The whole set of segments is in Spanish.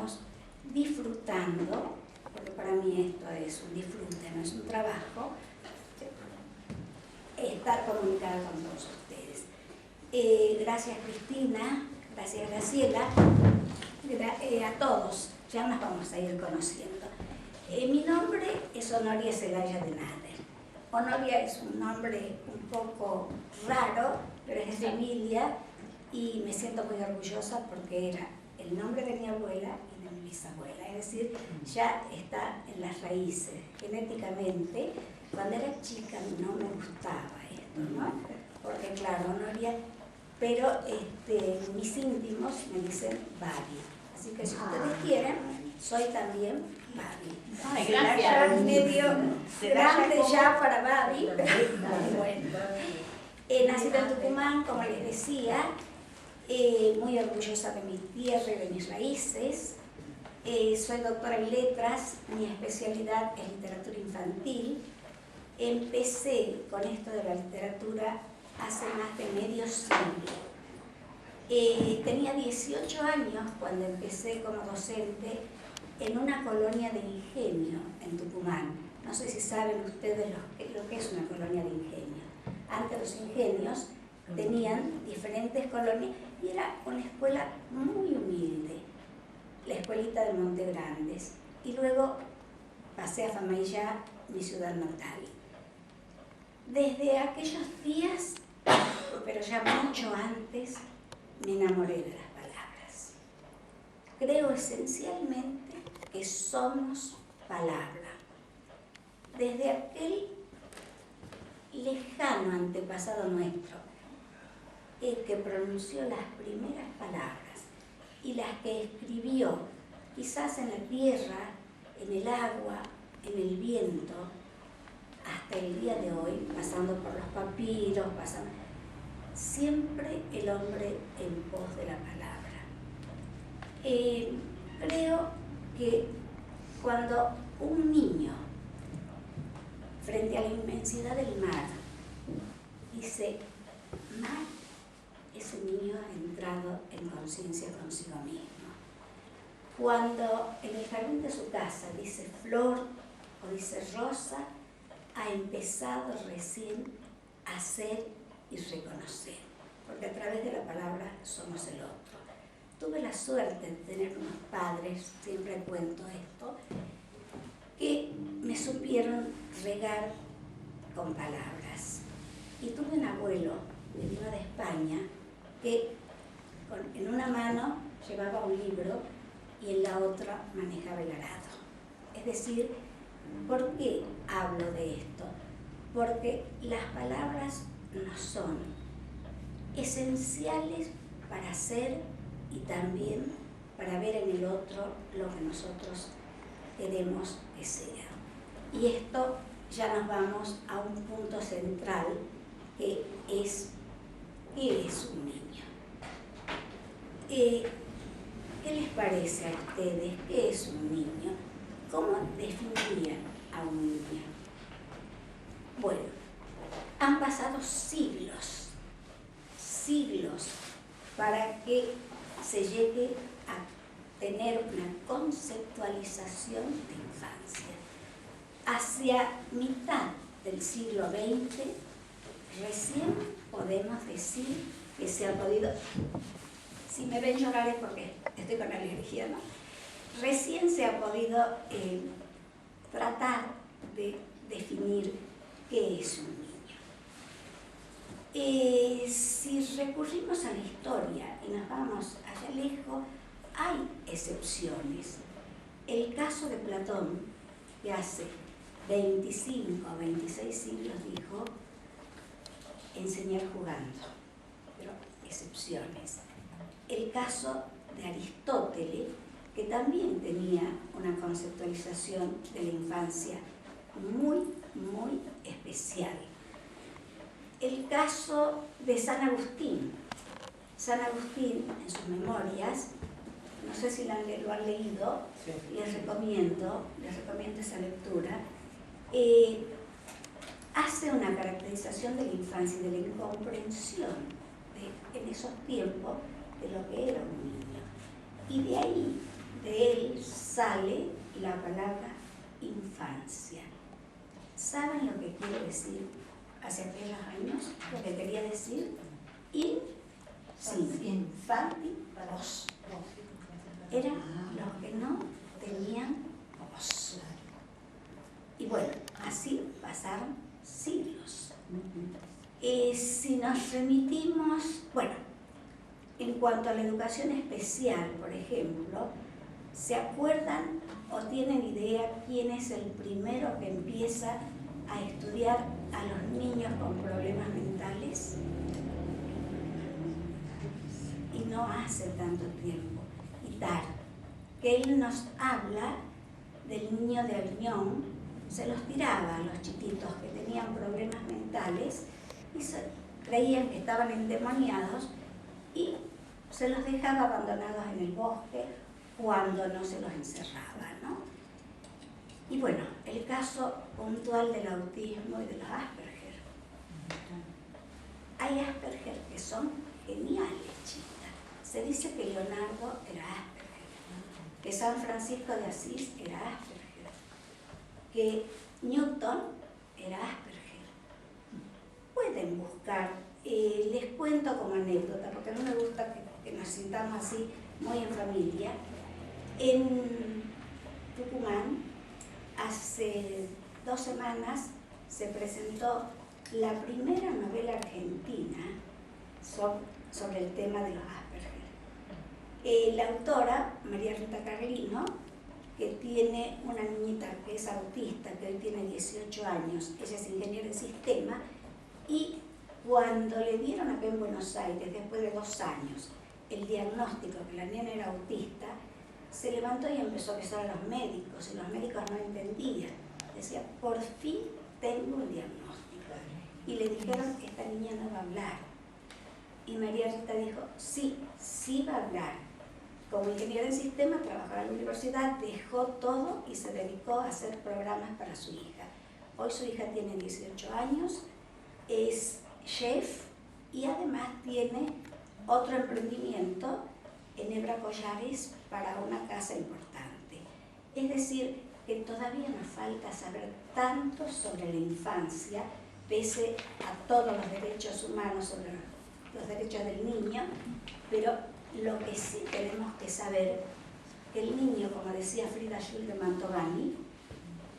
estamos disfrutando, porque para mí esto es un disfrute, no es un trabajo, estar comunicada con todos ustedes. Gracias Cristina, gracias Graciela, a todos, ya nos vamos a ir conociendo. Mi nombre es Honoria Celaya de Nader. Honoria es un nombre un poco raro, pero es de familia y me siento muy orgullosa porque era el nombre de mi abuela y de mi bisabuela, es decir, ya está en las raíces, genéticamente. Cuando era chica no me gustaba esto, ¿no? Porque claro, Honoria, pero mis íntimos me dicen Babi, así que si ustedes quieren, soy también Babi. Ay, gracias. Ya medio grande ya para Babi, pero bueno. Nacido en Tucumán, como les decía, muy orgullosa de mi tierra y de mis raíces. Soy doctora en letras, mi especialidad es literatura infantil. Empecé con esto de la literatura hace más de medio siglo. Tenía 18 años cuando empecé como docente en una colonia de ingenio en Tucumán. No sé si saben ustedes lo que es una colonia de ingenio. Antes los ingenios tenían diferentes colonias y era una escuela muy humilde, la escuelita de Monte Grandes. Y luego pasé a Famaillá, mi ciudad natal. Desde aquellos días, pero ya mucho antes, me enamoré de las palabras. Creo esencialmente que somos palabra. Desde aquel lejano antepasado nuestro, el que pronunció las primeras palabras y las que escribió, quizás en la tierra, en el agua, en el viento, hasta el día de hoy, pasando por los papiros, siempre el hombre en pos de la palabra. Creo que cuando un niño, frente a la inmensidad del mar, dice, mar, ese niño ha entrado en conciencia consigo mismo. Cuando en el jardín de su casa dice flor o dice rosa, ha empezado recién a ser y reconocer, porque a través de la palabra somos el otro. Tuve la suerte de tener unos padres, siempre cuento esto, que me supieron regar con palabras. Y tuve un abuelo, que vino de España, que en una mano llevaba un libro y en la otra manejaba el arado. Es decir, ¿por qué hablo de esto? Porque las palabras nos son esenciales para ser y también para ver en el otro lo que nosotros queremos que sea. Y esto ya nos vamos a un punto central que es ¿qué es un niño? ¿Qué les parece a ustedes? ¿Qué es un niño? ¿Cómo definirían a un niño? Bueno, han pasado siglos para que se llegue a tener una conceptualización de infancia. Hacia mitad del siglo XX, recién podemos decir que se ha podido, si me ven llorar es porque estoy con alergia, ¿no? Recién se ha podido tratar de definir qué es un niño. Si recurrimos a la historia y nos vamos allá lejos, hay excepciones. El caso de Platón, que hace 25 o 26 siglos dijo, enseñar jugando, pero excepciones. El caso de Aristóteles, que también tenía una conceptualización de la infancia muy, muy especial. El caso de San Agustín. San Agustín, en sus memorias, no sé si lo han leído, sí. les recomiendo esa lectura, hace una caracterización de la infancia y de la incomprensión en esos tiempos de lo que era un niño. Y de ahí de él sale la palabra infancia. ¿Saben lo que quiere decir hace aquellos años? Lo que quería decir infanti voz. Eran los que no tenían voz. Y bueno, así pasaron siglos. Si nos remitimos, bueno, en cuanto a la educación especial, por ejemplo, ¿se acuerdan o tienen idea quién es el primero que empieza a estudiar a los niños con problemas mentales? Y no hace tanto tiempo. Itard, que él nos habla del niño de Aviñón, se los tiraba a los chiquitos que tenían problemas mentales y creían que estaban endemoniados y se los dejaba abandonados en el bosque cuando no se los encerraba, ¿no? Y bueno, el caso puntual del autismo y de los Asperger. Hay Asperger que son geniales, chicas. Se dice que Leonardo era Asperger, que San Francisco de Asís era Asperger, que Newton era Asperger. Pueden buscar, les cuento como anécdota, porque no me gusta que nos sintamos así muy en familia. En Tucumán, hace 2 semanas, se presentó la primera novela argentina sobre el tema de los Asperger. La autora, María Rita Carlino, que tiene una niñita que es autista, que hoy tiene 18 años, ella es ingeniera en sistema, y cuando le dieron acá en Buenos Aires, después de 2 años, el diagnóstico que la nena era autista, se levantó y empezó a besar a los médicos, y los médicos no entendían. Decía, por fin tengo un diagnóstico. Y le dijeron que esta niña no va a hablar. Y María Rita dijo, sí va a hablar. Como ingeniera en sistema, trabajaba en la universidad, dejó todo y se dedicó a hacer programas para su hija. Hoy su hija tiene 18 años, es chef y además tiene otro emprendimiento en Hebra Collares para una casa importante. Es decir, que todavía nos falta saber tanto sobre la infancia, pese a todos los derechos humanos, sobre los derechos del niño, pero lo que sí tenemos que saber, que el niño, como decía Frida Jules de Mantovani,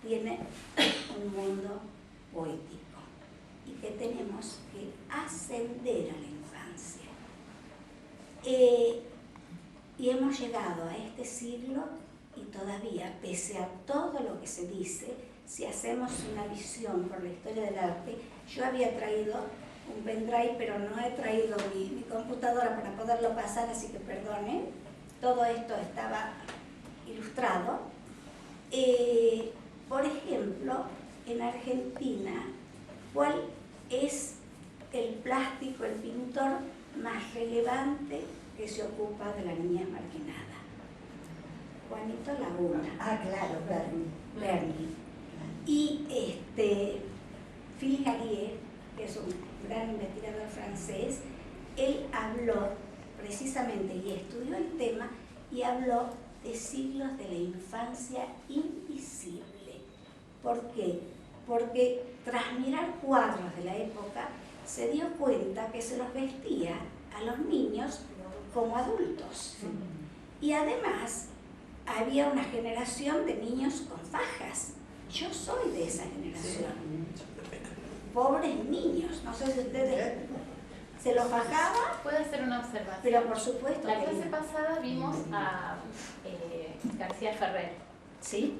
tiene un mundo poético y que tenemos que ascender a la infancia. Y hemos llegado a este siglo y todavía, pese a todo lo que se dice, si hacemos una visión por la historia del arte, yo había traído un pendrive, pero no he traído mi computadora para poderlo pasar, así que perdonen, todo esto estaba ilustrado. Por ejemplo, en Argentina, ¿cuál es el plástico, el pintor más relevante que se ocupa de la niñez marginada? Juanito Laguna. Ah, claro, Berni. Y Philippe Gallier, que es un gran investigador francés, él habló precisamente y estudió el tema y habló de siglos de la infancia invisible. ¿Por qué? Porque tras mirar cuadros de la época se dio cuenta que se los vestía a los niños como adultos. Y además había una generación de niños con fajas. Yo soy de esa generación. Pobres niños, no sé si ustedes se los fajaba. Puedo hacer una observación. Pero por supuesto. La clase pasada vimos a García Ferrer. Sí.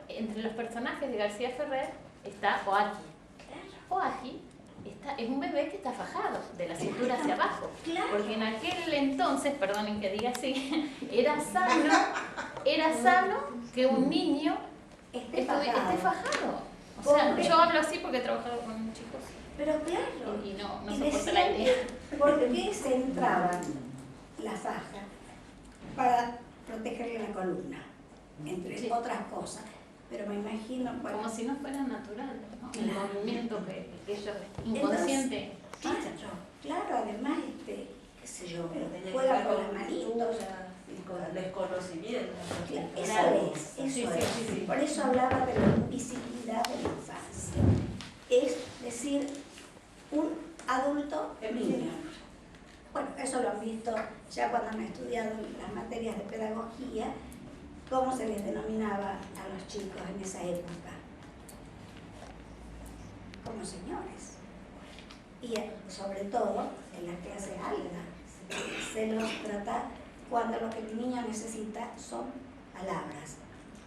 Entre los personajes de García Ferrer está Oaki. Oaki es un bebé que está fajado de la cintura hacia abajo. Claro. Porque en aquel entonces, perdonen que diga así, era sano que un niño esté fajado. O sea, yo hablo así porque he trabajado con chicos. Pero claro. Y no soporto la idea. ¿Por qué se entraban la faja? Para protegerle la columna, entre otras cosas. Pero me imagino... Bueno, como si no fuera natural, ¿no? Claro. El movimiento que ellos, inconsciente. Entonces, claro, además, qué sé yo, Pero tenía juega que con ver las con manitos. Y con desconocimiento. Claro, eso es. Sí. Por eso hablaba de la invisibilidad de la infancia. Es decir, un adulto niño. Bueno, eso lo han visto ya cuando han estudiado las materias de pedagogía, cómo se les denominaba a los chicos en esa época. Como señores. Y sobre todo en la clase alta se los trata cuando lo que el niño necesita son palabras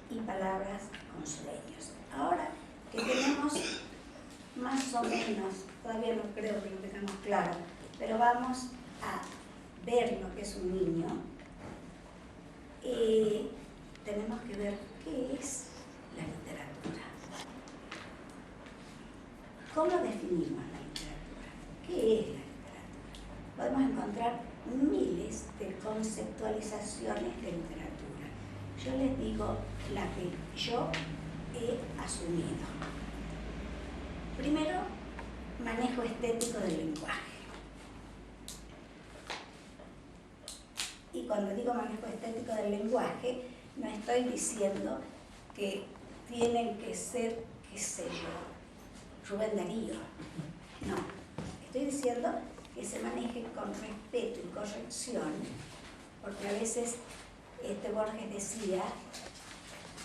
y palabras con sueños. Ahora que tenemos más o menos, todavía no creo que lo tengamos claro, pero vamos a ver lo que es un niño, tenemos que ver qué es la literatura. ¿Cómo definimos la literatura? ¿Qué es la literatura? Podemos encontrar miles de conceptualizaciones de literatura. Yo les digo la que yo he asumido. Primero, manejo estético del lenguaje. Y cuando digo manejo estético del lenguaje, no estoy diciendo que tienen que ser, qué sé yo, Rubén Darío. No, estoy diciendo que se maneje con respeto y corrección, porque a veces Borges decía,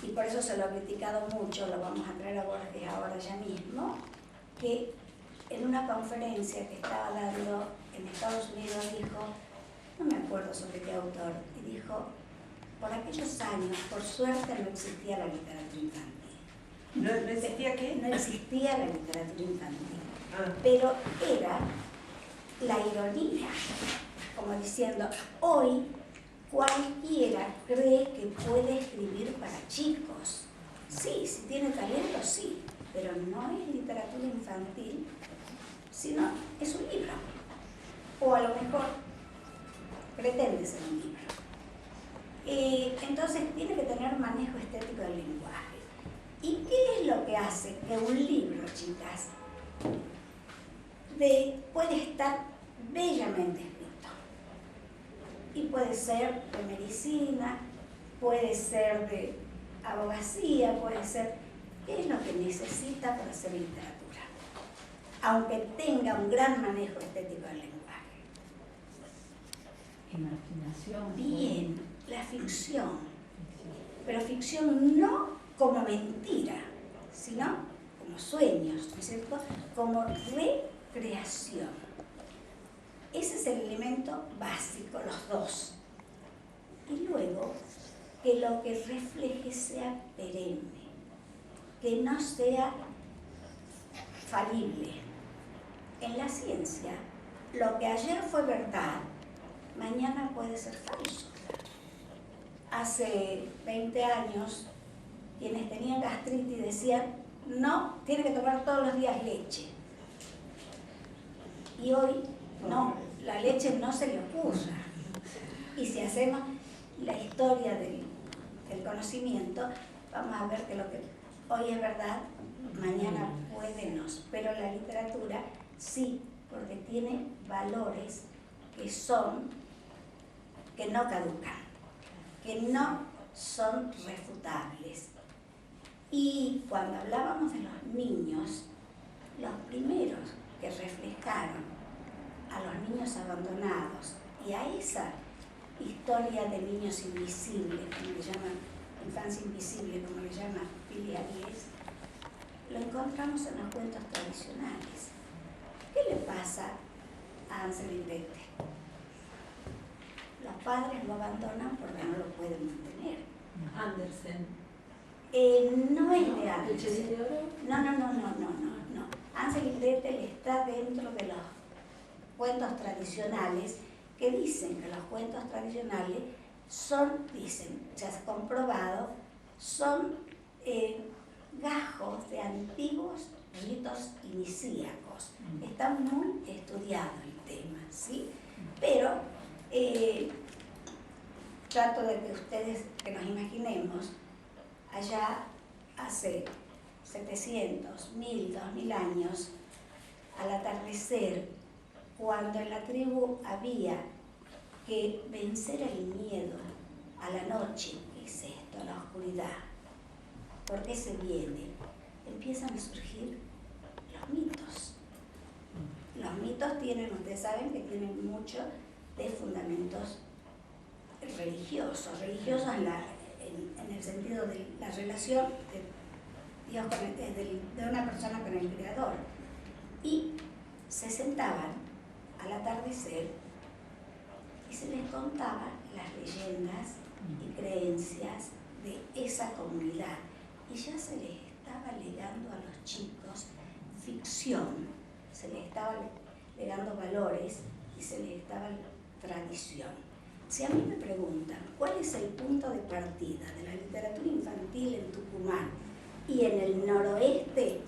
y por eso se lo ha criticado mucho, lo vamos a traer a Borges ahora ya mismo, que en una conferencia que estaba dando en Estados Unidos dijo, no me acuerdo sobre qué autor, y dijo, por aquellos años, por suerte, no existía la literatura infantil. ¿No existía qué? No existía la literatura infantil, Ah. pero era la ironía, como diciendo, hoy cualquiera cree que puede escribir para chicos. Sí, si tiene talento, sí, pero no es literatura infantil, sino es un libro. O a lo mejor pretende ser un libro. Entonces tiene que tener manejo estético del lenguaje. ¿Y qué es lo que hace que un libro, chicas, puede estar bellamente escrito? Y puede ser de medicina, puede ser de abogacía, puede ser... ¿Qué es lo que necesita para hacer literatura? Aunque tenga un gran manejo estético del lenguaje. Imaginación. Bien, la ficción. Pero ficción no como mentira, sino como sueños, ¿no es cierto? Como recreación. Ese es el elemento básico, los dos. Y luego, que lo que refleje sea perenne, que no sea falible. En la ciencia, lo que ayer fue verdad, mañana puede ser falso. Hace 20 años, quienes tenían gastritis decían, no, tiene que tomar todos los días leche. Y hoy, no, la leche no se le ocurra. Y si hacemos la historia del conocimiento, vamos a ver que lo que hoy es verdad, mañana puede no. Pero la literatura sí, porque tiene valores que no caducan, que no son refutables. Y cuando hablábamos de los niños, los primeros que reflejaron a los niños abandonados y a esa historia de niños invisibles, como le llaman, infancia invisible, como le llama Pili Ariès, lo encontramos en los cuentos tradicionales. ¿Qué le pasa a Hansel y Gretel? Los padres lo abandonan porque no lo pueden mantener. Andersen. No es de Andersen. ¿El de oro? No. Hansel y Gretel está dentro de los cuentos tradicionales que dicen que los cuentos tradicionales dicen, ya se ha comprobado, son gajos de antiguos ritos iniciáticos. Está muy estudiado el tema, ¿sí? Pero trato de que nos imaginemos, allá hace 700, 1000, 2000 años, al atardecer, cuando en la tribu había que vencer el miedo a la noche. ¿Qué es esto? La oscuridad. ¿Por qué se viene? Empiezan a surgir los mitos. Los mitos tienen, ustedes saben que tienen mucho de fundamentos religiosos en el sentido de la relación de Dios de una persona con el Creador. Y se sentaban al atardecer y se les contaban las leyendas y creencias de esa comunidad. Y ya se les estaba legando a los chicos ficción, se les estaba legando valores y se les estaba tradición. Si a mí me preguntan cuál es el punto de partida de la literatura infantil en Tucumán y en el noroeste,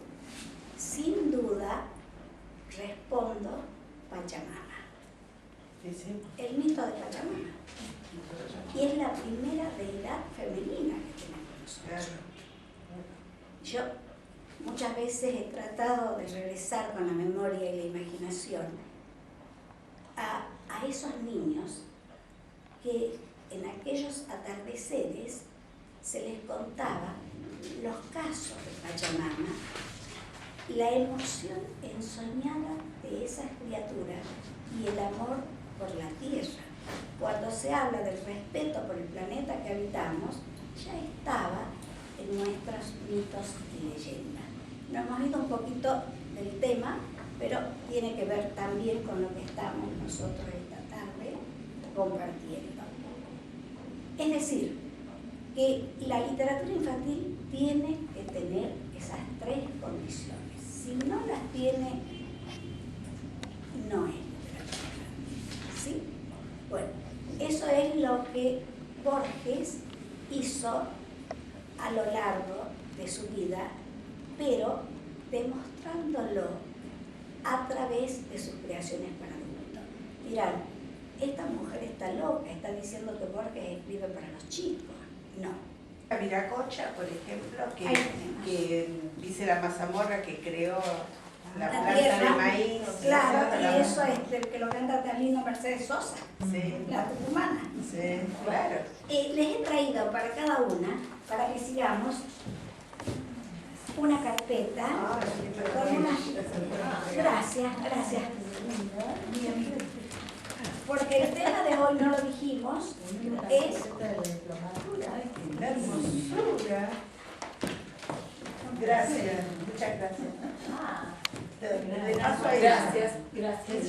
sin duda respondo Pachamama. El mito de Pachamama. Y es la primera deidad femenina que tenemos nosotros. Yo muchas veces he tratado de regresar con la memoria y la imaginación a esos niños que en aquellos atardeceres se les contaba los casos de Pachamama, la emoción ensoñada de esas criaturas y el amor por la tierra. Cuando se habla del respeto por el planeta que habitamos, ya estaba en nuestros mitos y leyendas. Nos hemos ido un poquito del tema, pero tiene que ver también con lo que estamos nosotros esta tarde compartiendo. Es decir, que la literatura infantil tiene que tener esas tres condiciones. Si no las tiene, no es literatura infantil. ¿Sí? Bueno, eso es lo que Borges hizo a lo largo de su vida, pero demostrándolo a través de sus creaciones para adultos. Dirán, esta mujer está loca, está diciendo que Borges escribe para los chicos. No. La Viracocha, por ejemplo, que dice la mazamorra que creó la planta tierra, de maíz. Claro, y eso es que lo canta tan lindo Mercedes Sosa, Sí. la tucumana. Sí, claro. Les he traído para cada una, para que sigamos, una carpeta con unas... Gracias. Porque el tema de hoy, no lo dijimos, es... La hermosura. Gracias, muchas gracias. Le paso ahí. Gracias. Gracias.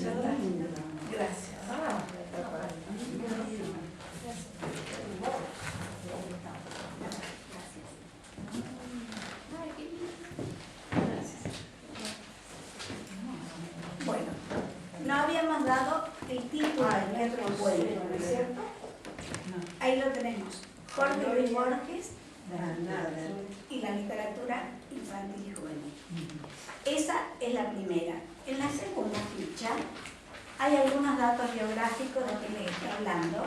Bueno, no habíamos dado el título de nuestro encuentro, ¿no es cierto? Ahí lo tenemos. Jorge Luis Borges y la literatura infantil y juvenil. Esa es la primera. En la segunda ficha hay algunos datos geográficos de que les estoy hablando.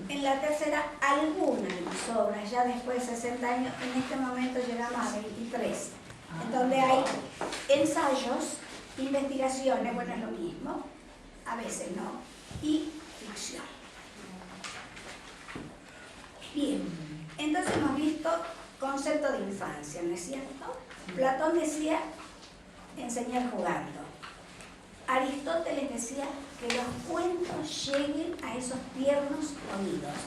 En la tercera, algunas de mis obras, ya después de 60 años, en este momento llegamos a 23, en donde hay ensayos, investigaciones, bueno, es lo mismo, a veces no, y ficción. Bien, entonces hemos visto concepto de infancia, ¿no es cierto? Platón decía enseñar jugando. Aristóteles decía que los cuentos lleguen a esos tiernos oídos.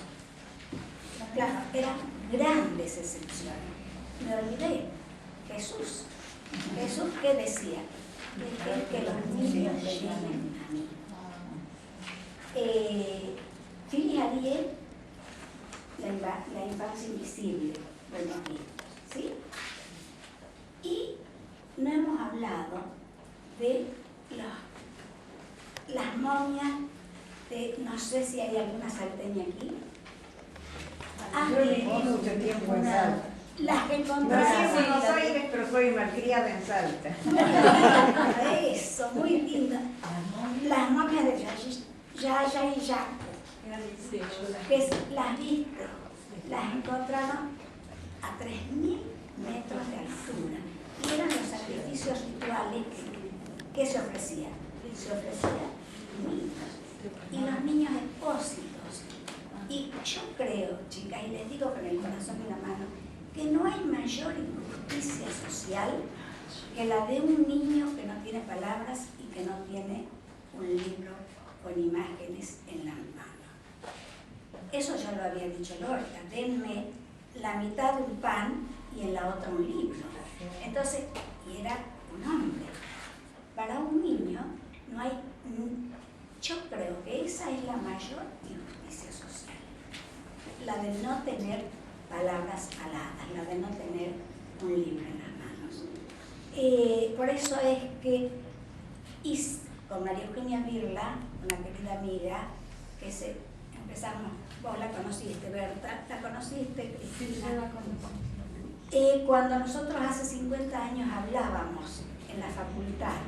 Claro, eran grandes excepciones. Me olvidé. Jesús. ¿Jesús qué decía? Dejen que los niños lleguen a mí. Phyllis Ariel, la infancia invisible, lo hemos visto, ¿sí? Y no hemos hablado de las momias de, no sé si hay alguna salteña aquí. Yo viví mucho tiempo en Salta. Las que Nací en encontramos. Buenos Aires, pero soy malcriada en Salta. Eso, muy linda. Las momias de Yaya y Yaco, que las viste, las encontraron a 3.000 metros de altura. Y eran los sacrificios rituales que se ofrecían. Se ofrecían niños. Y los niños expósitos Y yo creo, chicas, y les digo con el corazón en la mano, que no hay mayor injusticia social que la de un niño que no tiene palabras y que no tiene un libro con imágenes en la mano. Eso ya lo había dicho Lorca, denme la mitad de un pan y en la otra un libro. Entonces, y era un hombre. Para un niño no hay, yo creo que esa es la mayor injusticia social, la de no tener palabras aladas, la de no tener un libro en las manos. Por eso es que con María Eugenia Birla, una querida amiga, que empezamos, vos la conociste, Berta, ¿la conociste, Cristina? Sí, la conocí. Cuando nosotros hace 50 años hablábamos en la facultad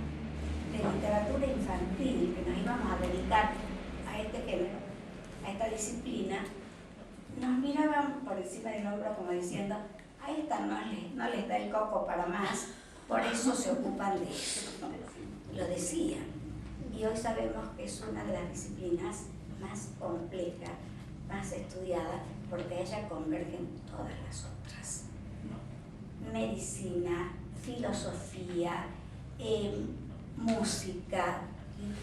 de literatura infantil, que nos íbamos a dedicar a este género, a esta disciplina, nos miraban por encima del hombro como diciendo, a esta no les da el coco para más, por eso se ocupan de eso. Lo decían. Y hoy sabemos que es una de las disciplinas más complejas, más estudiadas, porque a ella convergen todas las otras. Medicina, filosofía, música,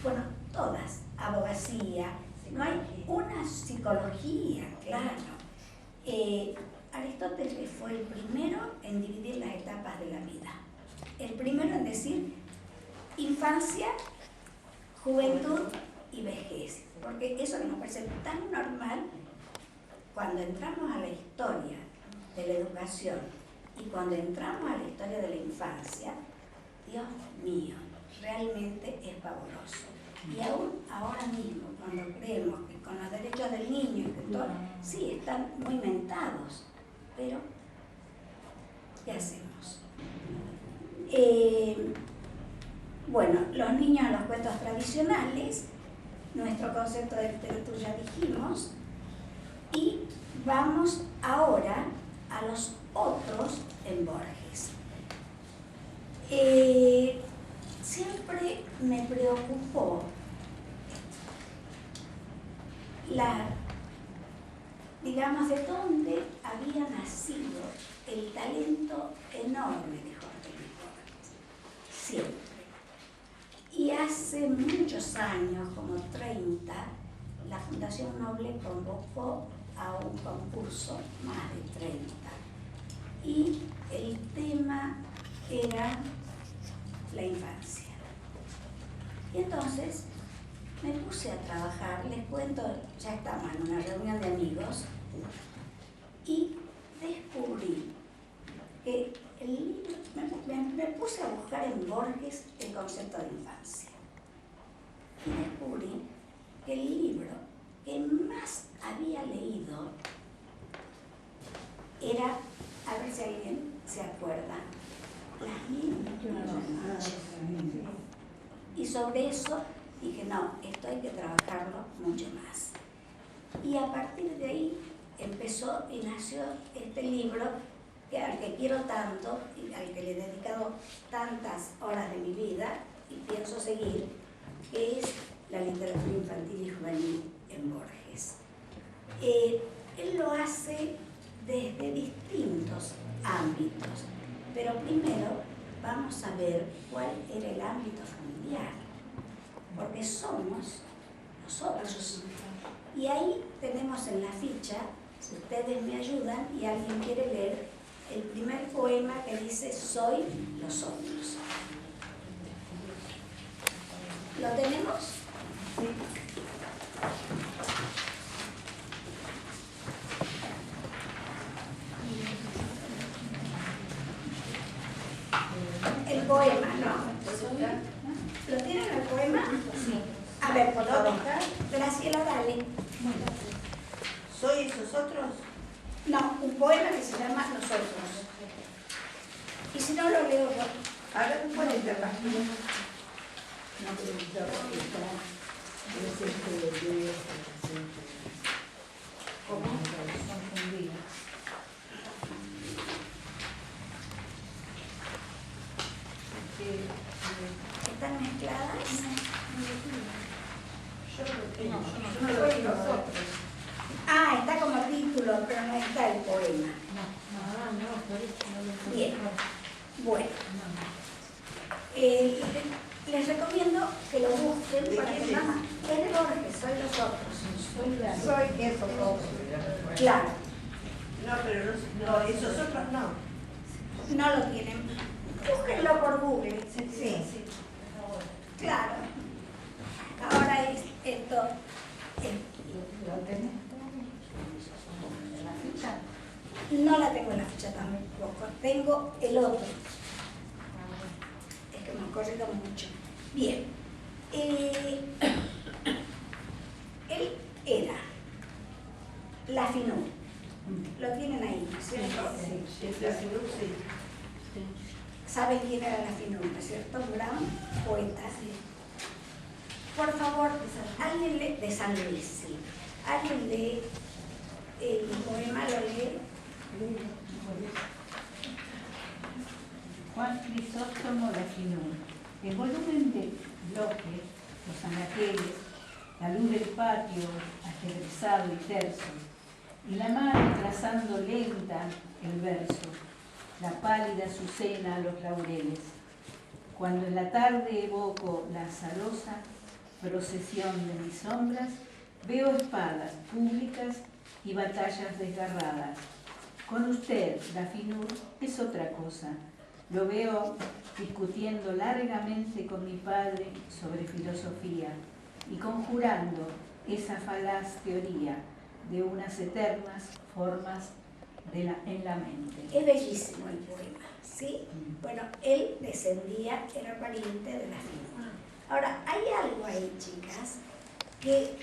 bueno, todas, abogacía, no hay una psicología, claro. Aristóteles fue el primero en dividir las etapas de la vida. El primero en decir infancia, juventud y vejez, porque eso que nos parece tan normal, cuando entramos a la historia de la educación y cuando entramos a la historia de la infancia, Dios mío, realmente es pavoroso. Y aún ahora mismo, cuando creemos que con los derechos del niño, y que todo, sí, están muy mentados, pero ¿qué hacemos? Bueno, los niños en los cuentos tradicionales, nuestro concepto de literatura ya dijimos, y vamos ahora a los otros en Borges. Siempre me preocupó digamos, de dónde había nacido el talento enorme de Jorge Luis Borges. Siempre. Y hace muchos años, como 30, la Fundación Noble convocó a un concurso, más de 30, y el tema era la infancia. Y entonces me puse a trabajar, les cuento, ya estamos en una reunión de amigos, y descubrí que el libro, me puse a buscar en Borges el concepto de infancia. Y descubrí que el libro que más había leído era, a ver si alguien se acuerda, Las Mil y una Noches. Y sobre eso dije, no, esto hay que trabajarlo mucho más. Y a partir de ahí empezó y nació este libro al que quiero tanto y al que le he dedicado tantas horas de mi vida y pienso seguir, que es la literatura infantil y juvenil en Borges. Él lo hace desde distintos ámbitos, pero primero vamos a ver cuál era el ámbito familiar, porque somos nosotros. Y ahí tenemos en la ficha, si ustedes me ayudan y alguien quiere leer, el primer poema que dice soy los otros. ¿Lo tenemos? Sí. El poema, ¿no? ¿Lo tienen el poema? Sí. A ver, por favor. Graciela, dale. ¿Soy esos otros? No, un poema que se llama Nosotros. Y si no, lo leo yo. Ahora ¿cuál es la página? No, pero ya es este de ¿Cómo? confundida. ¿Están mezcladas? Yo lo tengo. Ah, No lo tienen. Búsquenlo por Google. Sí. Claro. Ahora es esto. ¿Lo tenés? ¿La ficha? No la tengo en la ficha tampoco. Tengo el otro. Es que me he corrido mucho. Bien. Él era la Finur. Lo tienen ahí, ¿no es cierto? Sí, es la Finur, sí. ¿Saben quién era la Finur, no es cierto? Un gran poeta. Por favor, alguien lee, de San Luis, sí. Alguien lee el poema, lo lee. Juan Crisóstomo La Finur. El volumen de bloques, los anaqueles, la luz del patio, ajedrezado y terso, y la mano trazando lenta el verso, la pálida azucena a los laureles. Cuando en la tarde evoco la azarosa procesión de mis sombras, veo espadas públicas y batallas desgarradas. Con usted, la Finur, es otra cosa. Lo veo discutiendo largamente con mi padre sobre filosofía y conjurando esa falaz teoría de unas eternas formas en la mente. Es bellísimo el poema, ¿sí? Bueno, él descendía, era pariente de la Finur. Ahora, hay algo ahí, chicas, que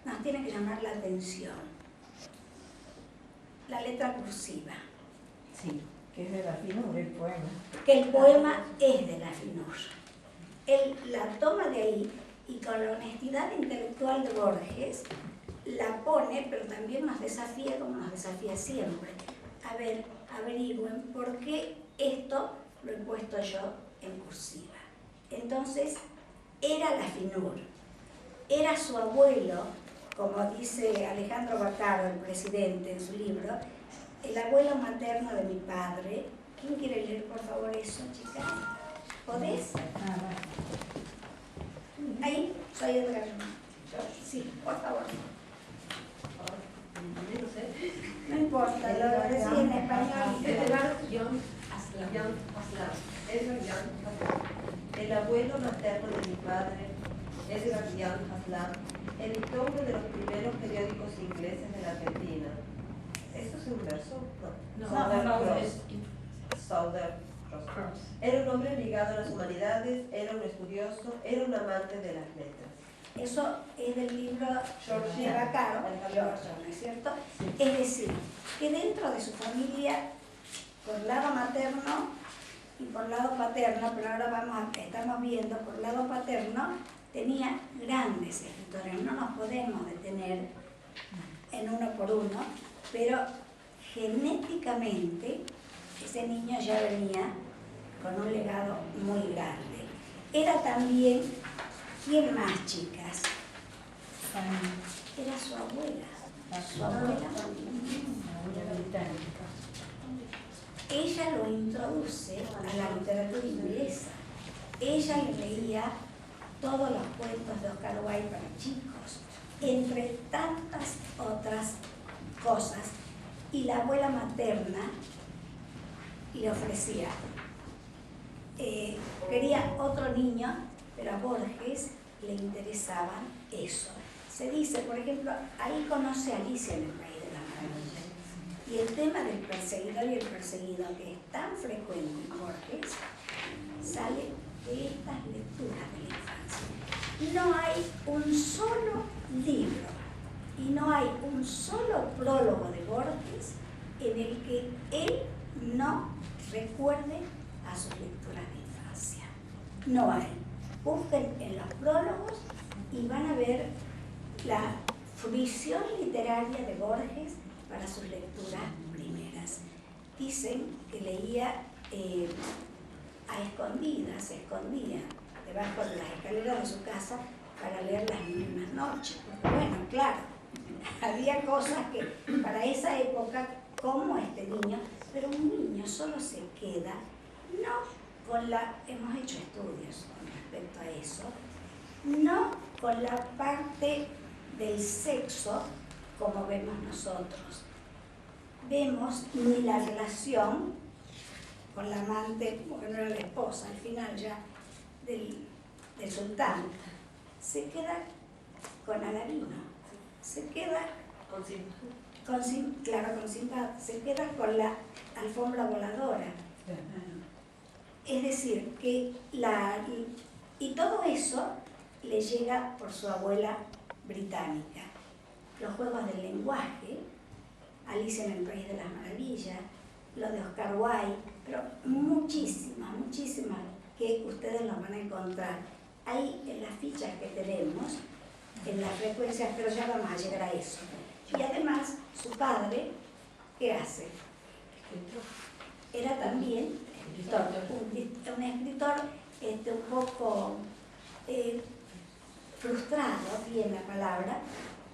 nos tiene que llamar la atención. La letra cursiva. Sí. Que es de la Finur, el poema. Que el poema es de la Finur. Él la toma de ahí y con la honestidad intelectual de Borges la pone, pero también nos desafía como nos desafía siempre. A ver, averigüen por qué esto lo he puesto yo en cursiva. Entonces, era la Finur, era su abuelo, como dice Alejandro Bacaro, el presidente, en su libro, el abuelo materno de mi padre. ¿Quién quiere leer, por favor, eso, chicas? ¿Podés? Ahí, soy Edgar. Sí, por favor. No importa, lo decía en español. Edgar Jan Aslan. Edgar Jan Aslan. El abuelo materno de mi padre, Edgar Jan Aslan, editor de los primeros periódicos ingleses de la Argentina. ¿Esto es un verso? No. Southern Cross. Era un hombre ligado a las humanidades, era un estudioso, era un amante de las letras. Eso es del libro de Bacaro, ¿no es cierto? Es decir, que dentro de su familia, por lado materno y por lado paterno, pero ahora estamos viendo, por lado paterno, tenía grandes escritores. No nos podemos detener en uno por uno, pero genéticamente ese niño ya venía con un legado muy grande. Era también, ¿quién más, chicas? Era su abuela. Su abuela británica. Ella lo introduce a la literatura inglesa. Ella le leía todos los cuentos de Oscar Wilde para chicos, entre tantas otras cosas. Y la abuela materna le ofrecía, quería otro niño, pero a Borges le interesaba eso. Se dice, por ejemplo, ahí conoce a Alicia en el País de las Maravillas. Y el tema del perseguidor y el perseguido, que es tan frecuente en Borges, sale de estas lecturas de la infancia. No hay un solo libro y no hay un solo prólogo de Borges en el que él no recuerde a sus lecturas de infancia. No hay. Busquen en los prólogos y van a ver la fruición literaria de Borges para sus lecturas primeras. Dicen que leía a escondidas, se escondía debajo de las escaleras de su casa para leer Las Mismas Noches. Porque bueno, claro, había cosas que para esa época, como este niño, pero un niño solo se queda, no con hemos hecho estudios con respecto a eso, no con la parte del sexo como vemos nosotros. vemos ni la relación con la amante, porque no era la esposa, al final ya del sultán, se queda con Aladino, se queda con Sinbad, se queda con la alfombra voladora. Es decir, que y todo eso le llega por su abuela británica. Los juegos del lenguaje, Alicia en el País de las Maravillas, lo de Oscar Wilde, pero muchísimas que ustedes los van a encontrar ahí en las fichas que tenemos, en las frecuencias, pero ya vamos a llegar a eso. Y además, su padre, ¿qué hace? Era también escritor, un escritor un poco frustrado, bien la palabra,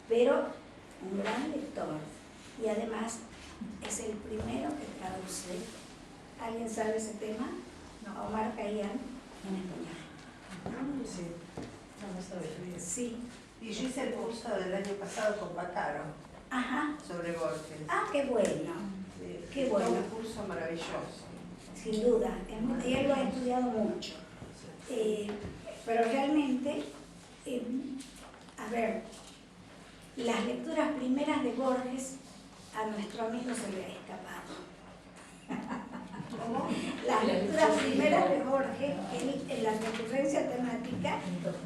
pero un gran lector. Y además es el primero que traduce. ¿Alguien sabe ese tema? No. Omar Khayyam en español. Sí. No sabía. Sí. Y yo hice el curso del año pasado con Bacaro Ajá. sobre Borges. Ah, qué bueno. Sí, Qué fue bueno. un curso maravilloso. Sin duda. Él lo ha estudiado mucho. Pero realmente, a ver, las lecturas primeras de Borges a nuestro amigo se le ha escapado. Las lecturas primeras de Borges, él, en la recurrencia temática,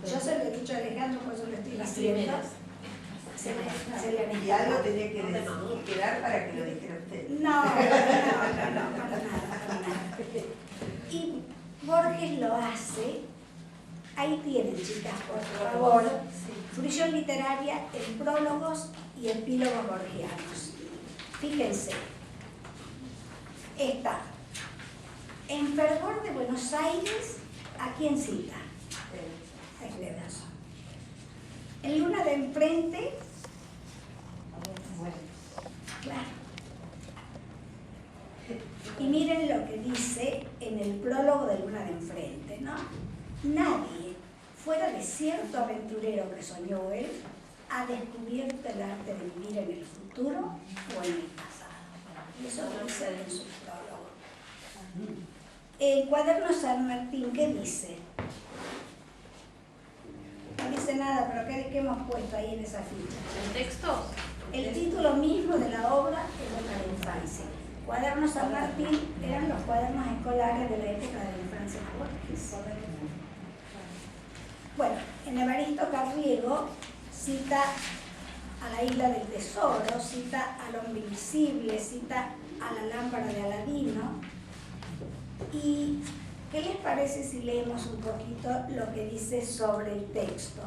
yo se lo he dicho a Alejandro, por eso lo estoy diciendo, se le han Y algo escapado. tenía que quedar para que lo dijera usted. No, para nada. Y Borges lo hace, ahí tienen, chicas, por favor, fruición literaria en prólogos y epílogos borgianos. Fíjense, está en Fervor de Buenos Aires, ¿a quién cita? A Escleras. En Luna de Enfrente, claro. Y miren lo que dice en el prólogo de Luna de Enfrente, ¿no? Nadie, fuera de cierto aventurero que soñó él, ha descubierto el arte de vivir en el futuro o en el pasado. Y eso lo dice en su prólogo. El cuaderno San Martín, ¿qué dice? No dice nada, pero ¿qué hemos puesto ahí en esa ficha? ¿El texto? El título mismo de la obra es de la infancia. Cuaderno San Martín eran los cuadernos escolares de la época de la infancia de Borges. Bueno, en Evaristo Carriego cita a la isla del tesoro, cita al hombre invisible, cita a la lámpara de Aladino. ¿Y qué les parece si leemos un poquito lo que dice sobre el texto?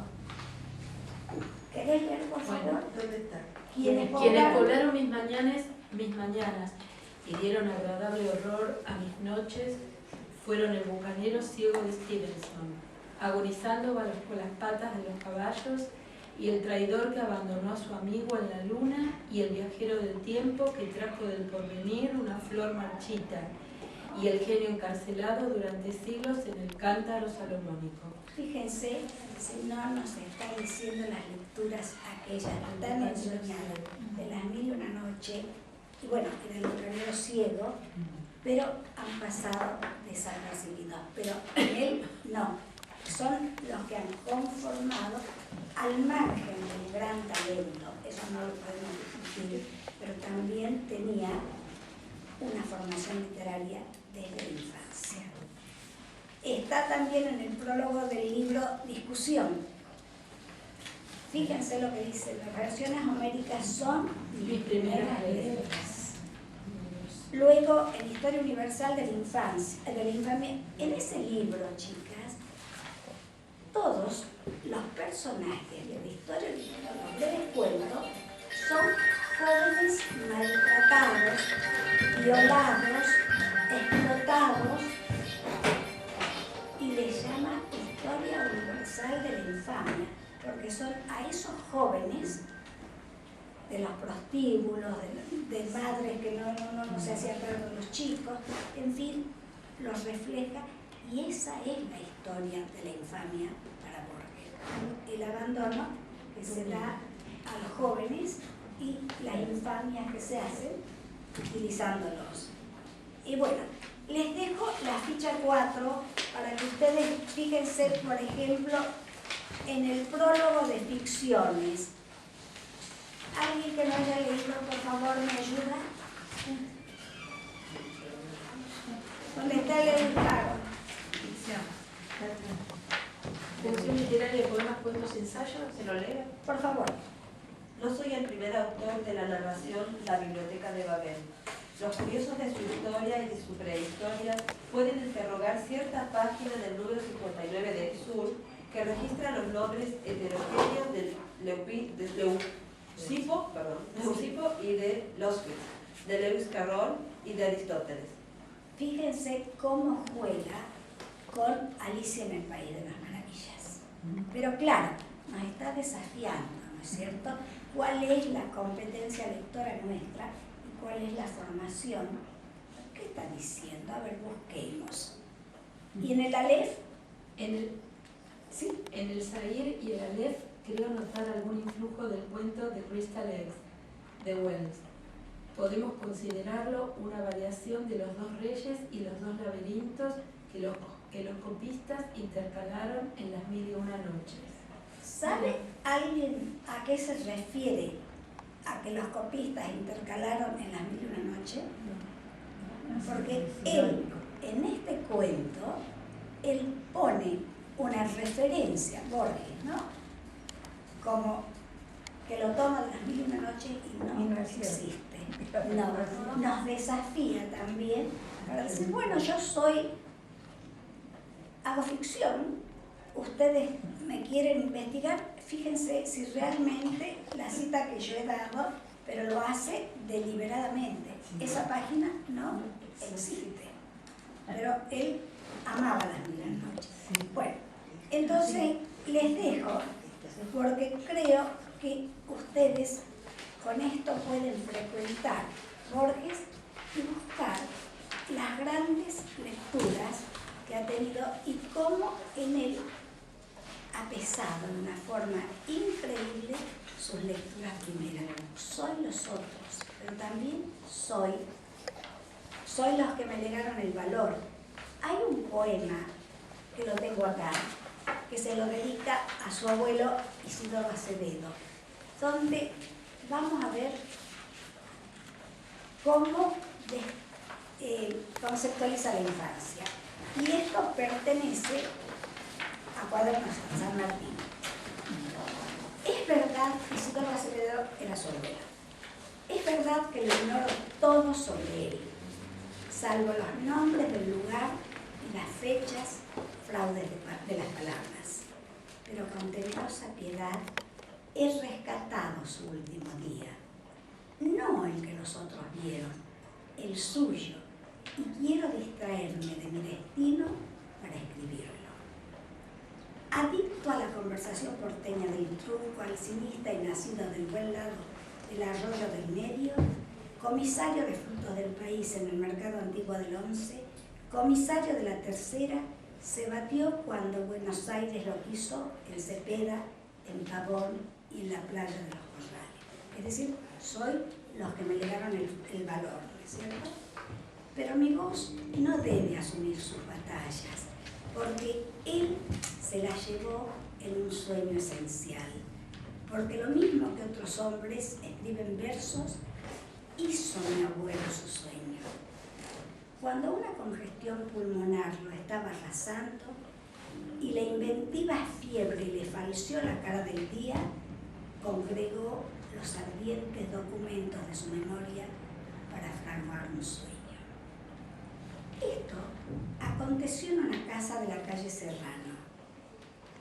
¿Querés leer, por favor? Bueno, ¿Dónde está? Quienes poblaron mis mañanas y dieron agradable horror a mis noches fueron el bucanero ciego de Stevenson, agonizando bajo las patas de los caballos, y el traidor que abandonó a su amigo en la luna, y el viajero del tiempo que trajo del porvenir una flor marchita, y el genio encarcelado durante siglos en el cántaro salomónico. Fíjense, si no nos está diciendo las lecturas aquellas tan ensoñadas de las 1001 noche, y bueno, y del bucanero ciego, pero han pasado desapercibidos. Pero él no, son los que han conformado al margen del gran talento, eso no lo podemos discutir, pero también tenía una formación literaria desde la infancia. Está también en el prólogo del libro Discusión. Fíjense lo que dice: las versiones homéricas son mis primeras letras. Luego, en Historia Universal de la Infancia, de la Infamia, en ese libro, chicas, todos los personajes de la Historia Universal, los breves cuentos, son jóvenes maltratados, violados, explotados, y les llama Historia Universal de la Infamia, porque son a esos jóvenes de los prostíbulos, de madres que no se hacían cargo de los chicos, en fin, los refleja, y esa es la historia de la infamia para Borges. El abandono que se da a los jóvenes y las infamias que se hacen utilizándolos. Y bueno, les dejo la ficha 4 para que ustedes fíjense, por ejemplo, en el prólogo de ficciones. ¿Alguien que no haya leído, por favor, me ayuda? ¿Dónde está el cargo? Función literaria, poemas, cuentos, ensayos. ¿Se lo lee? Por favor. No soy el primer autor de la narración La Biblioteca de Babel. Los curiosos de su historia y de su prehistoria pueden interrogar ciertas páginas del número 59 de Exur que registra los nombres heterogéneos de Leucipo y de Losquitz, de Lewis Carroll y de Aristóteles. Fíjense cómo juega con Alicia en el País de las Maravillas. Pero claro, nos está desafiando, ¿no es cierto? ¿Cuál es la competencia lectora nuestra y cuál es la formación? ¿Qué está diciendo? A ver, busquemos. ¿Y en el Aleph? Sí, en el Zahir y el Aleph creo notar algún influjo del cuento de Crystal Eggs de Wells. Podemos considerarlo una variación de los dos reyes y los dos laberintos que los copistas intercalaron en las 1001 noches. ¿Sabe alguien a qué se refiere a que los copistas intercalaron en las 1001 noches? Porque él, en este cuento, él pone una referencia, Borges, ¿no? Como que lo toma de las 1001 noches y no existe. No, nos desafía también para decir, bueno, yo hago ficción, ustedes me quieren investigar, fíjense si realmente la cita que yo he dado, pero lo hace deliberadamente. Esa página no existe, pero él amaba las 1001 noches. Bueno, entonces les dejo, porque creo que ustedes con esto pueden frecuentar Borges y buscar las grandes lecturas que ha tenido y cómo en él ha pesado de una forma increíble sus lecturas primeras. Soy los otros, pero también soy los que me legaron el valor. Hay un poema que lo tengo acá, que se lo dedica a su abuelo Isidoro Acevedo, donde vamos a ver cómo conceptualiza la infancia. Y esto pertenece a Cuadernos de San Martín. Es verdad, Isidoro Acevedo era su abuelo. Es verdad que lo ignoro todo sobre él, salvo los nombres del lugar y las fechas, fraudes de las palabras. Pero con temerosa piedad he rescatado su último día, no el que los otros vieron, el suyo, y quiero distraerme de mi destino para escribirlo. Adicto a la conversación porteña del truco, alcimista y nacido del buen lado del arroyo del medio, comisario de frutos del país en el mercado antiguo del 11, comisario de la tercera, se batió cuando Buenos Aires lo quiso en Cepeda, en Pavón y en la playa de los Corrales. Es decir, soy los que me legaron el valor, ¿no es cierto? Pero mi voz no debe asumir sus batallas, porque él se las llevó en un sueño esencial. Porque lo mismo que otros hombres escriben versos, hizo mi abuelo su sueño. Cuando una congestión pulmonar lo estaba arrasando y la inventiva fiebre le falseó la cara del día, congregó los ardientes documentos de su memoria para fraguar un sueño. Esto aconteció en una casa de la calle Serrano,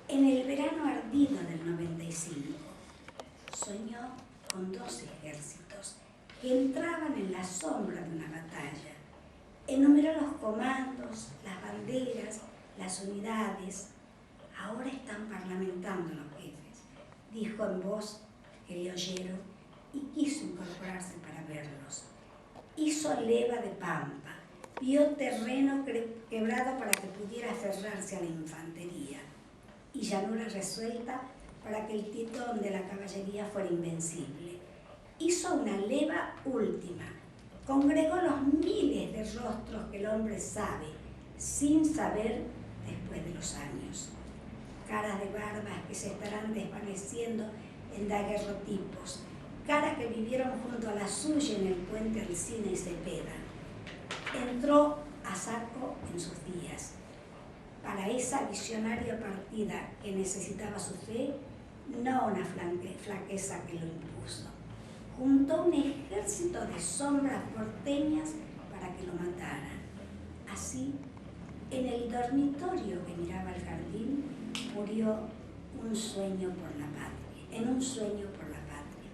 en el verano ardido del 95. Soñó con 2 ejércitos que entraban en la sombra de una batalla. Enumeró los comandos, las banderas, las unidades. Ahora están parlamentando los jefes, dijo en voz que le oyeron y quiso incorporarse para verlos. Hizo leva de pampa, vio terreno quebrado para que pudiera aferrarse a la infantería y llanura resuelta para que el titón de la caballería fuera invencible. Hizo una leva última, congregó los miles de rostros que el hombre sabe, sin saber después de los años. Caras de barbas que se estarán desvaneciendo en daguerrotipos, caras que vivieron junto a la suya en el puente Alsina y Cepeda. Entró a saco en sus días. Para esa visionaria partida que necesitaba su fe, no una flaqueza que lo impuso. Juntó un ejército de sombras porteñas para que lo mataran. Así, en el dormitorio que miraba al jardín, murió un sueño por la patria, en un sueño por la patria.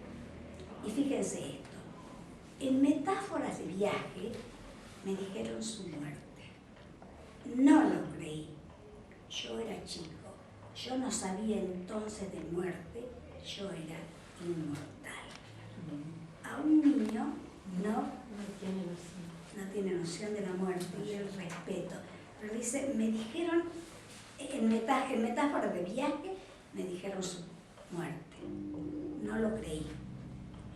Y fíjense esto, en metáforas de viaje me dijeron su muerte. No lo creí. Yo era chico, yo no sabía entonces de muerte, yo era inmortal. A un niño no tiene noción de la muerte y el respeto. Pero dice, me dijeron, en metáfora de viaje, me dijeron su muerte. No lo creí.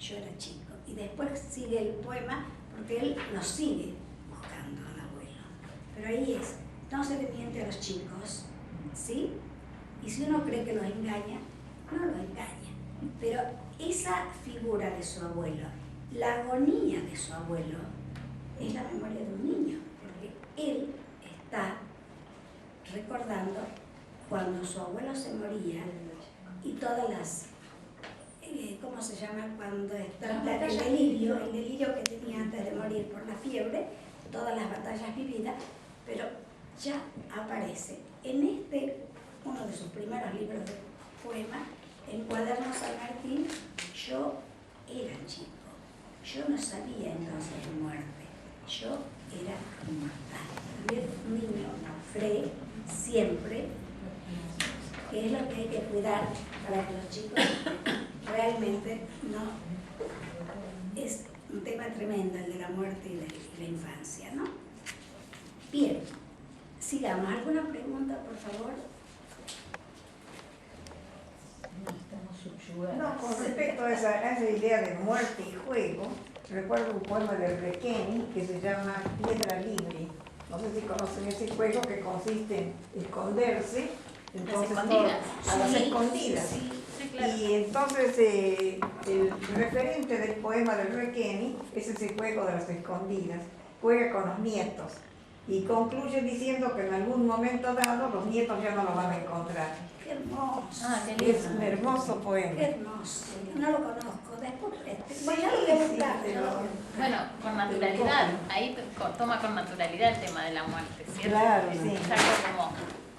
Yo era chico. Y después sigue el poema, porque él lo sigue buscando al abuelo. Pero ahí es, no se le miente a los chicos, ¿sí? Y si uno cree que los engaña, no los engaña. Pero esa figura de su abuelo, la agonía de su abuelo, es la memoria de un niño, porque él está recordando cuando su abuelo se moría y todas las, ¿cómo se llama? Cuando está el delirio que tenía antes de morir por la fiebre, todas las batallas vividas, pero ya aparece en uno de sus primeros libros de poemas, en Cuadernos San Martín, yo era chico, yo no sabía entonces de muerte, yo era inmortal. Y un niño cree siempre que es lo que hay que cuidar para que los chicos realmente no. Es un tema tremendo el de la muerte y la infancia, ¿no? Bien, sigamos. ¿Alguna pregunta, por favor? No, con respecto a esa idea de muerte y juego, recuerdo un poema de Requeni que se llama Piedra Libre. No sé si conocen ese juego que consiste en esconderse, entonces a las escondidas. Sí, claro. Y entonces el referente del poema de Requeni es ese juego de las escondidas, juega con los nietos y concluye diciendo que en algún momento dado los nietos ya no lo van a encontrar. Qué hermoso. Qué lindo. Es un hermoso poema. Qué hermoso. No lo conozco. Después, bueno, lo voy a buscar. Bueno, con naturalidad, ahí toma con naturalidad el tema de la muerte, ¿cierto? Claro, Es sí. algo como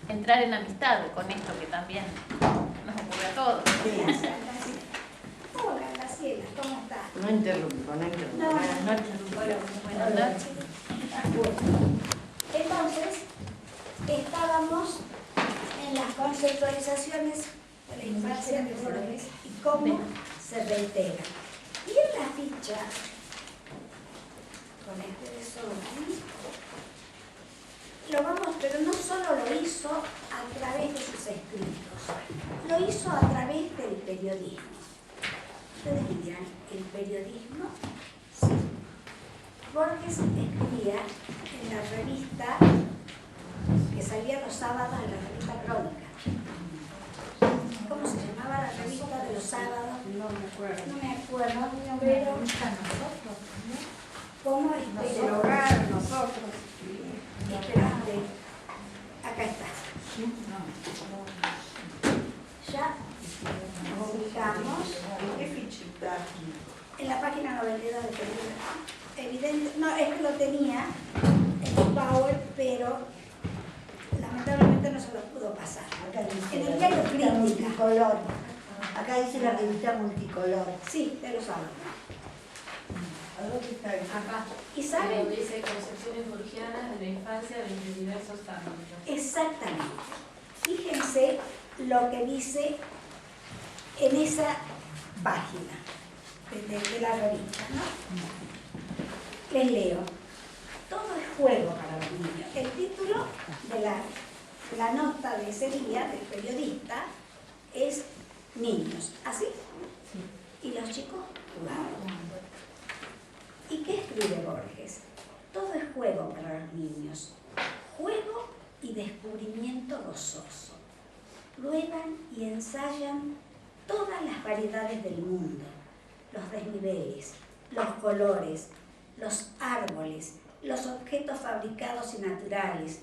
entrar en amistad con esto que también nos ocurre a todos. Hola, Graciela, ¿cómo estás? No interrumpo, no interrumpo. No. Buenas noches. Buenas noches. Entonces, estábamos en las conceptualizaciones de la infancia de Borges y cómo se reintegra. Y en la ficha, con este desorden, lo vamos, pero no solo lo hizo a través de sus escritos, lo hizo a través del periodismo. Ustedes me dirán, ¿el periodismo? Sí. Borges escribía en la revista que salía los sábados, en la revista Crónica. ¿Cómo se llamaba la revista de los sábados? No me acuerdo. No me acuerdo, pero ¿cómo El hogar, nosotros. Espérate, acá está. Ya nos ubicamos ¿Qué fichita? en la página 92 del periódico. Evidente, no, es que lo tenía en el Power, pero lamentablemente no se lo pudo pasar. Acá dice En el la diario revista Crítica. multicolor. Acá dice la revista multicolor. Sí, de los sábados. ¿A dónde está eso? Acá. ¿Y saben? Dice concepciones burgianas de la infancia desde diversos ámbitos. Exactamente. Fíjense lo que dice en esa página de la revista, ¿no? Les leo. Todo es juego para los niños. El título de la nota de ese día del periodista es Niños. ¿Así? Y los chicos jugaban. ¿Y qué escribe Borges? Todo es juego para los niños, juego y descubrimiento gozoso. Prueban y ensayan todas las variedades del mundo, los desniveles, los colores, los árboles, los objetos fabricados y naturales,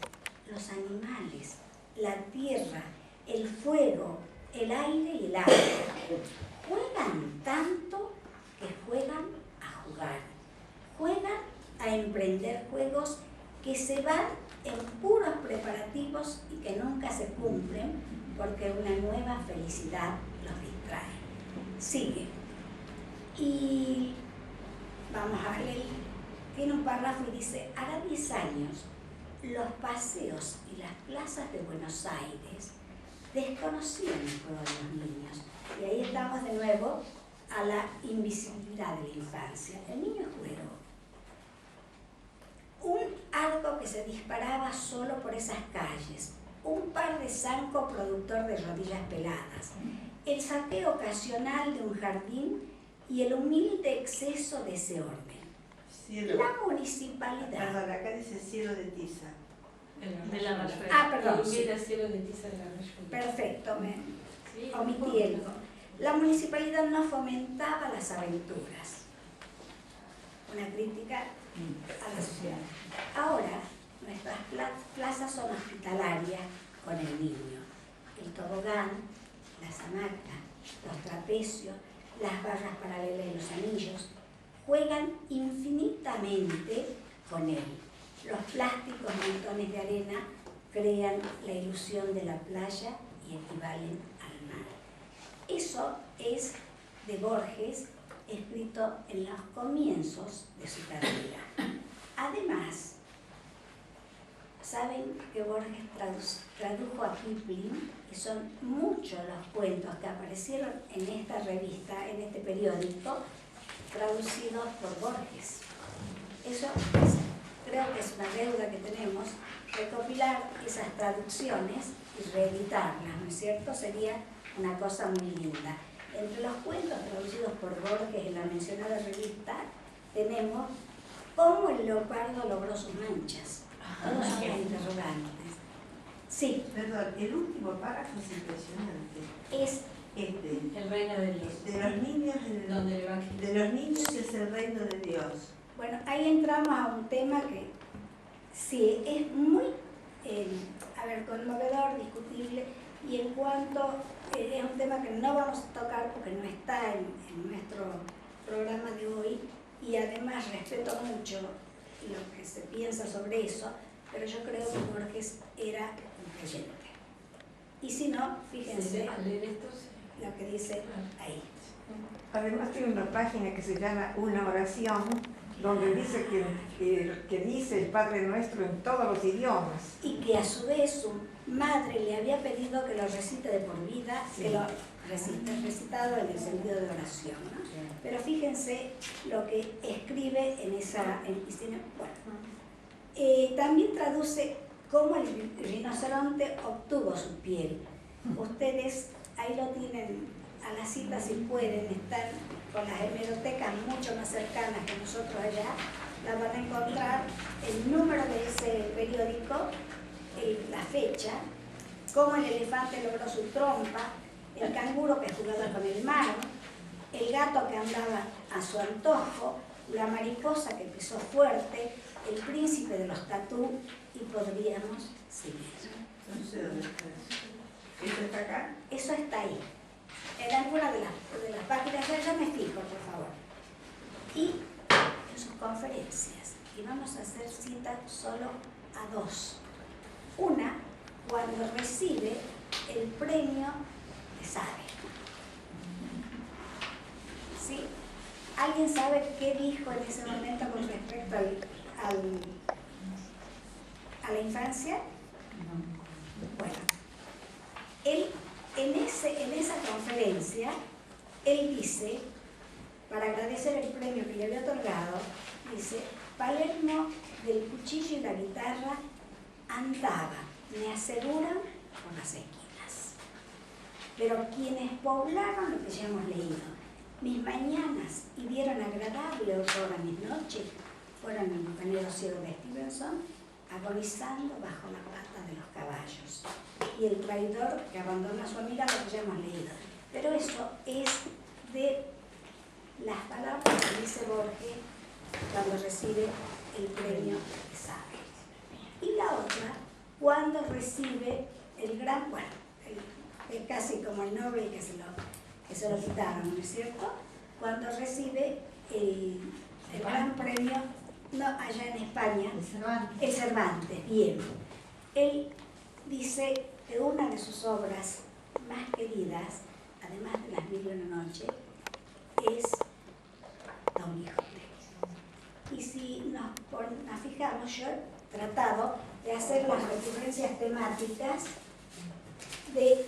los animales, la tierra, el fuego, el aire y el agua. Juegan tanto que juegan a jugar, juegan a emprender juegos que se van en puros preparativos y que nunca se cumplen porque una nueva felicidad los distrae. Sigue. Y vamos a leer. Tiene un párrafo y dice: hará 10 años, los paseos y las plazas de Buenos Aires desconocían el juego de los niños. Y ahí estamos de nuevo a la invisibilidad de la infancia. El niño es juego. Un arco que se disparaba solo por esas calles, un par de zancos productor de rodillas peladas, el saqueo ocasional de un jardín y el humilde exceso de ese orden. Cielo. La municipalidad. Perdón, acá dice cielo de tiza. De la Rayuela. Ah, perdón, El sí. humilde cielo de tiza de la Rayuela. Perfecto, me Sí, omití algo. La municipalidad no fomentaba las aventuras. Una crítica a la sociedad. Ahora, nuestras plazas son hospitalarias con el niño. El tobogán, las hamacas, los trapecios, las barras paralelas y los anillos juegan infinitamente con él. Los plásticos montones de arena crean la ilusión de la playa y equivalen al mar. Eso es de Borges, escrito en los comienzos de su carrera. Además, saben que Borges tradujo a Kipling y son muchos los cuentos que aparecieron en esta revista, en este periódico, traducidos por Borges. Eso creo que es una deuda que tenemos, recopilar esas traducciones y reeditarlas, ¿no es cierto? Sería una cosa muy linda. Entre los cuentos traducidos por Borges en la mencionada revista tenemos cómo el leopardo logró sus manchas. Todos son las interrogantes. Sí. Perdón, el último párrafo es impresionante. Es el reino de Dios. De los niños, Donde el evangelio. de los niños es el reino de Dios. Bueno, ahí entramos a un tema que sí es muy, conmovedor, discutible, y en cuanto es un tema que no vamos a tocar porque no está en nuestro programa de hoy, y además respeto mucho lo que se piensa sobre eso, pero yo creo que Borges era un creyente. Y si no, fíjense Al leer esto, lo que dice ahí. Además tiene una página que se llama Una oración, donde dice que dice el Padre Nuestro en todos los idiomas. Y que a su vez su madre le había pedido que lo recite de por vida, Sí. que lo recitado en el sentido de oración, ¿no? Pero fíjense lo que escribe en esa... también traduce cómo el rinoceronte obtuvo su piel. Ustedes ahí lo tienen a la cita si pueden, están con las hemerotecas mucho más cercanas que nosotros allá, la van a encontrar, el número de ese periódico, la fecha, cómo el elefante logró su trompa, el canguro que jugaba con el mar, el gato que andaba a su antojo, la mariposa que pisó fuerte, el príncipe de los tatú, y podríamos seguir. No sé dónde está eso. ¿Eso está acá? Eso está ahí. En alguna de las páginas, ya me fijo, por favor. Y en sus conferencias. Y vamos a hacer cita solo a dos. Una, cuando recibe el premio de Sabe. ¿Sí? ¿Alguien sabe qué dijo en ese momento con respecto a la infancia? Bueno, él en esa conferencia, él dice, para agradecer el premio que le había otorgado, dice: Palermo del cuchillo y la guitarra andaba, me aseguran, por las esquinas. Pero quienes poblaron lo que ya hemos leído, Mis mañanas hirieron agradable horror a mis noches, fueron el bucanero ciego de Stevenson, agonizando bajo la pata de los caballos, y el traidor que abandona su amiga, lo que ya hemos leído. Pero eso es de las palabras que dice Borges cuando recibe el premio de Sabe. Y la otra, cuando recibe el gran, bueno, es casi como el Nobel que se lo quitaron, ¿no es cierto? Cuando recibe el gran premio, no, allá en España, el Cervantes, bien. Él dice que una de sus obras más queridas, además de Las Mil y una Noche, es Don Quijote. Y si nos fijamos, yo he tratado de hacer las recurrencias temáticas de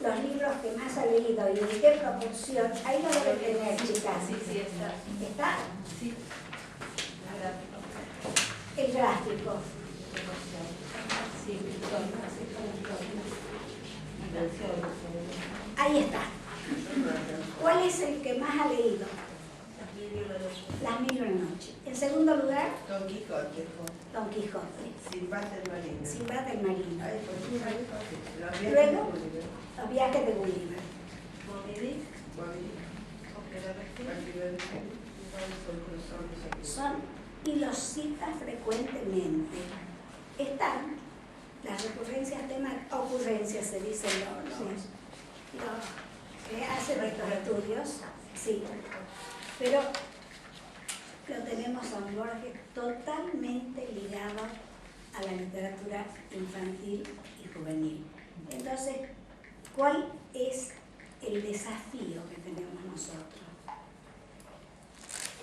los libros que más ha leído y de qué proporción. Ahí lo deben tener, chicas. Sí, está. ¿Está? Sí. El gráfico. Sí, Ahí está. ¿Cuál es el que más ha leído? Las Mil y una Noche. En segundo lugar, Don Quijote. Don Quijote. Sinbad el marino. Sinbad el marino. Ay, pues sí, ay, fácil. Los viajes Luego, de Gulliver. Los viajes de Gulliver. Moby Dick, Moby Dick. Son, y los cita frecuentemente. Están las recurrencias temáticas, ocurrencias se dicen los que hacen estos estudios, sí. Pero lo tenemos a un Borges totalmente ligado a la literatura infantil y juvenil. Entonces, ¿cuál es el desafío que tenemos nosotros?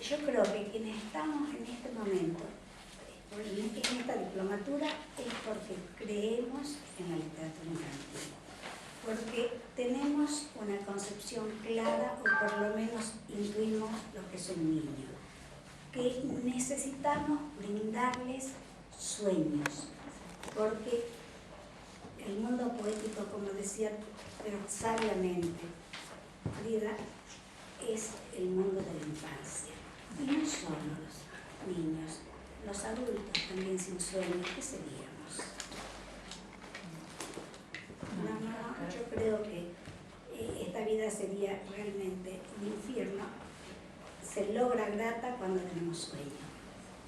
Yo creo que quienes estamos en este momento, en esta diplomatura, es porque creemos en la literatura infantil, porque tenemos una concepción clara, o por lo menos intuimos lo que es un niño, que necesitamos brindarles sueños, porque el mundo poético, como decía pero sabiamente Frida, es el mundo de la infancia. Y no solo los niños, los adultos también sin sueños, ¿qué seríamos? No, yo creo que esta vida sería realmente un infierno. Se logra grata cuando tenemos sueños.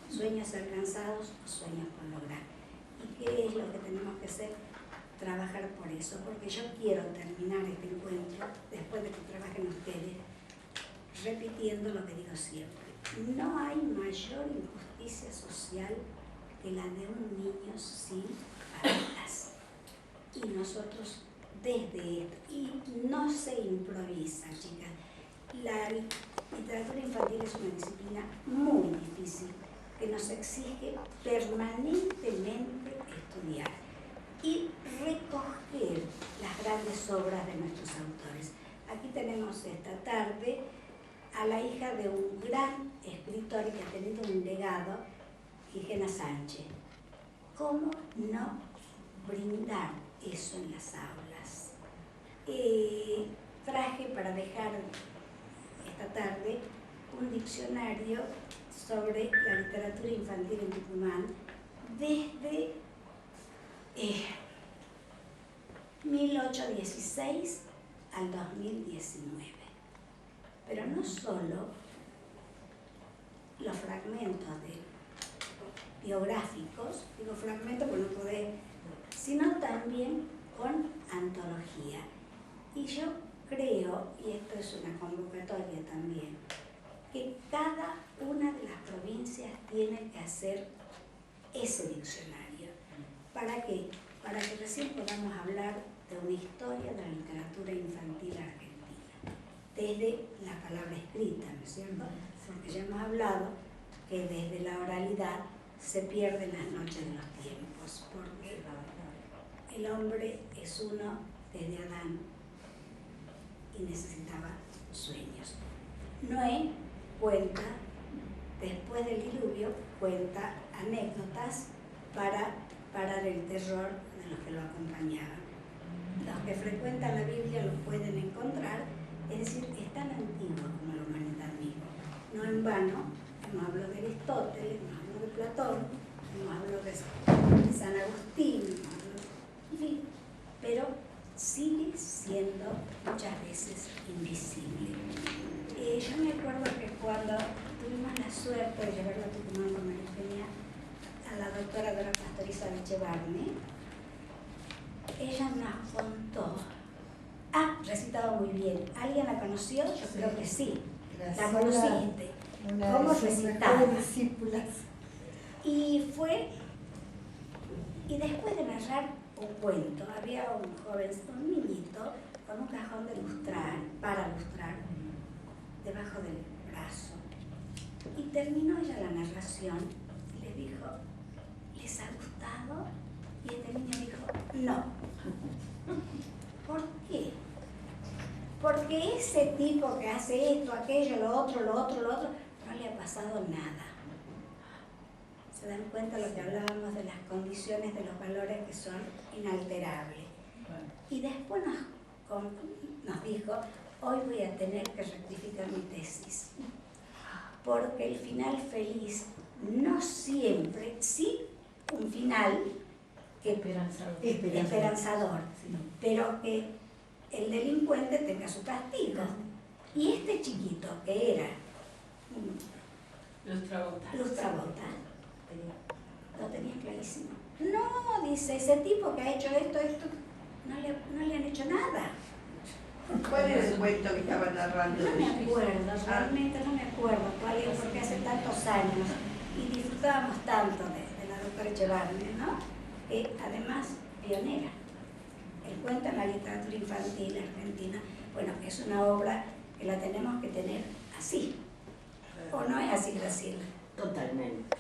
Sueños alcanzados o sueños por lograr. ¿Y qué es lo que tenemos que hacer? Trabajar por eso, porque yo quiero terminar este encuentro, después de que trabajen ustedes, repitiendo lo que digo siempre. No hay mayor injusticia social que la de un niño sin palabras. Y nosotros desde esto, y no se improvisa, chicas. La literatura infantil es una disciplina muy difícil que nos exige permanentemente estudiar y recoger las grandes obras de nuestros autores. Aquí tenemos esta tarde a la hija de un gran escritor y que ha tenido un legado, Gigena Sánchez. ¿Cómo no brindar eso en las aulas? Traje para dejar esta tarde un diccionario sobre la literatura infantil en Tucumán desde 1816 al 2019. Pero no solo los fragmentos biográficos, digo fragmentos porque no podés, sino también con antología. Y yo creo, y esto es una convocatoria también, que cada una de las provincias tiene que hacer ese diccionario. ¿Para qué? Para que recién podamos hablar de una historia de la literatura infantil argentina, desde la palabra escrita, ¿no es cierto? Porque ya hemos hablado que desde la oralidad se pierden las noches de los tiempos, porque el hombre es uno desde Adán y necesitaba sueños. Noé cuenta, después del diluvio, cuenta anécdotas para parar el terror de los que lo acompañaban. Los que frecuentan la Biblia lo pueden encontrar Es decir, es tan antiguo como la humanidad misma. No en vano, hemos hablado de Aristóteles, hemos hablado de Platón, hemos hablado de San Agustín, en fin, pero sigue siendo muchas veces invisible. Yo me acuerdo que cuando tuvimos la suerte de llevarla a Tucumán con María Eugenia, a la doctora Dora Pastoriza Echevarne, ella nos contó. Recitaba muy bien. ¿Alguien la conoció? Yo creo que sí. La conociste. ¿Cómo recitaba? Y después de narrar un cuento, había un niñito con un cajón de lustrar, para lustrar, debajo del brazo. Y terminó ella la narración y le dijo, ¿les ha gustado? Y este niño dijo, no. ¿Por qué? Porque ese tipo que hace esto, aquello, lo otro, no le ha pasado nada. ¿Se dan cuenta de lo que hablábamos de las condiciones de los valores que son inalterables? Y después nos dijo, hoy voy a tener que rectificar mi tesis. Porque el final feliz no siempre, sí un final esperanzador, pero que el delincuente tenga su castigo. Y este chiquito que era Lustrabota, lo tenía clarísimo. No, dice, ese tipo que ha hecho esto, no le han hecho nada. ¿Cuál era el cuento que estaba narrando? No me acuerdo, realmente no me acuerdo cuál es, porque hace tantos años y disfrutábamos tanto de la doctora Echevarne, ¿no? Que además pionera. El cuento en la literatura infantil argentina, bueno, es una obra que la tenemos que tener así. ¿O no es así, Graciela? Totalmente.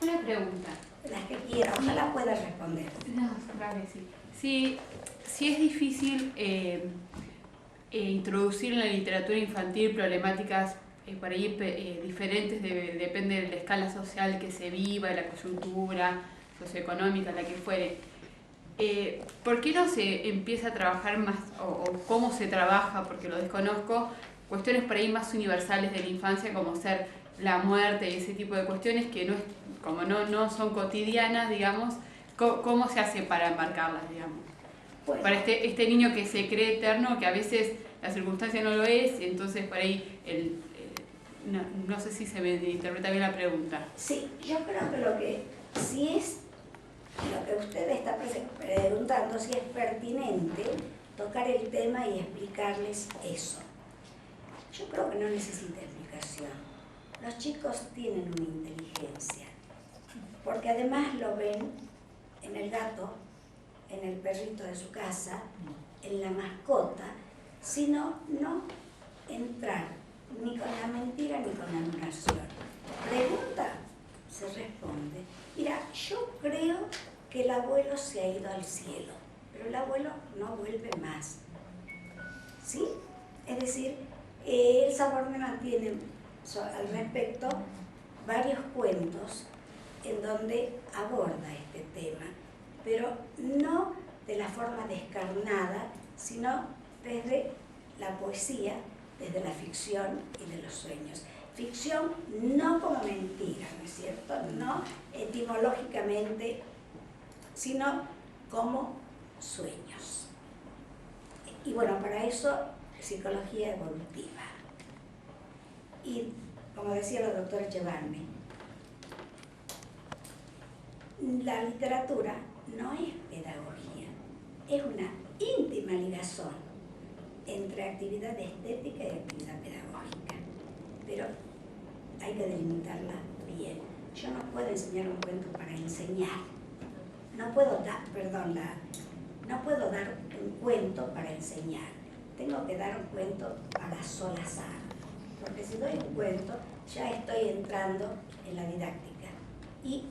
Una pregunta. Las que quiera, ojalá pueda responder. No, claro que sí. Si es difícil introducir en la literatura infantil problemáticas por ahí diferentes, depende de la escala social que se viva, de la coyuntura socioeconómica, la que fuere. ¿Por qué no se empieza a trabajar más, o cómo se trabaja, porque lo desconozco, cuestiones por ahí más universales de la infancia, como ser la muerte y ese tipo de cuestiones que como no son cotidianas, digamos? ¿Cómo se hace para enmarcarlas, digamos? Bueno. Para este niño que se cree eterno, que a veces la circunstancia no lo es, y entonces por ahí no sé si se me interpreta bien la pregunta. Sí, yo creo que si es lo que usted está preguntando, si es pertinente tocar el tema y explicarles eso. Yo creo que no necesita explicación. Los chicos tienen una inteligencia, porque además lo ven en el gato, en el perrito de su casa, en la mascota, sino no entrar ni con la mentira ni con la anulación. Pregunta, se responde. Mira, yo creo que el abuelo se ha ido al cielo, pero el abuelo no vuelve más. ¿Sí? Es decir, el Saborne mantiene al respecto varios cuentos en donde aborda este tema, pero no de la forma descarnada, sino desde la poesía, desde la ficción y de los sueños. Ficción no como mentira, ¿no es cierto? No etimológicamente, sino como sueños. Y bueno, para eso, psicología evolutiva. Y como decía la doctora Echevarne, la literatura no es pedagogía, es una íntima ligación entre actividad estética y actividad pedagógica, pero hay que delimitarla bien. Yo no puedo enseñar un cuento para enseñar, no puedo dar un cuento para enseñar, tengo que dar un cuento para solazar, porque si doy un cuento ya estoy entrando en la didáctica y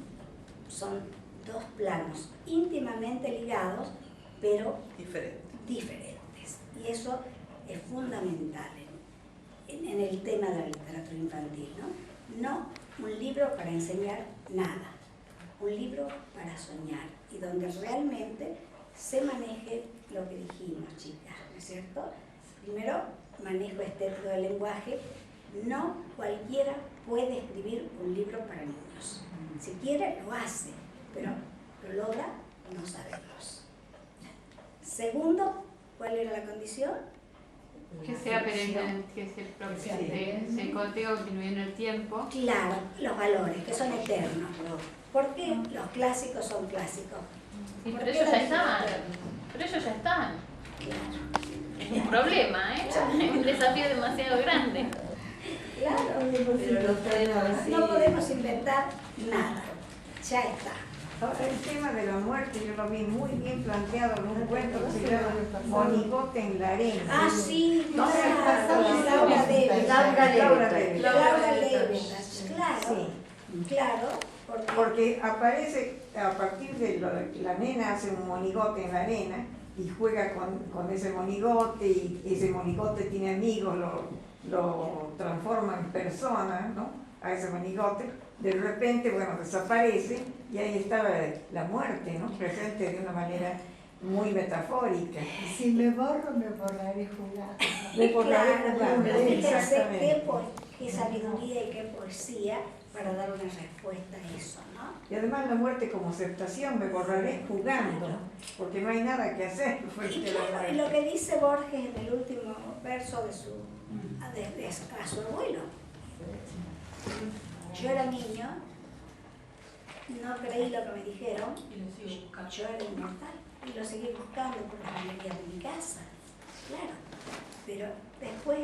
son dos planos íntimamente ligados, pero diferentes. Y eso es fundamental en el tema de la literatura infantil, ¿no? No un libro para enseñar nada, un libro para soñar y donde realmente se maneje lo que dijimos, chicas, ¿no es cierto? Primero, manejo estético del lenguaje, no cualquiera puede escribir un libro para niños. Si quiere, lo hace, pero lo logra no saberlos. Segundo, ¿cuál era la condición? Que sea perenne, que se continúe en el tiempo. Claro, los valores, que son eternos. ¿Por qué los clásicos son clásicos? Sí, ¿Por pero qué ellos la ya están. literatura? Pero ellos ya están. Claro. Es un problema, ¿eh? Es un desafío demasiado grande. Claro, Pero no podemos decir. no podemos inventar nada, ya está. Ahora el tema de la muerte yo lo vi muy bien planteado en un cuento que se llama Monigote en la arena. Ah, sí, No sé, claro, Laura Levitas. Laura Levitas. Laura Levitas, claro, Sí, claro, porque aparece a partir de la nena hace un monigote en la arena y juega con ese monigote y ese monigote tiene amigos, lo transforma en persona, ¿no? A ese monigote. De repente, bueno, desaparece y ahí está la muerte, ¿no? Presente de una manera muy metafórica. Si me borro, me borraré jugando. Me borraré claro, jugando, fíjense exactamente. qué sabiduría y qué poesía para dar una respuesta a eso, ¿no? Y además la muerte como aceptación, me borraré jugando, porque no hay nada que hacer Y frente a la claro, y muerte. lo que dice Borges en el último verso de a su abuelo. Yo era niño, no creí lo que me dijeron, Y lo sigo buscando. yo era inmortal y lo seguí buscando por las galerías de mi casa, claro, pero después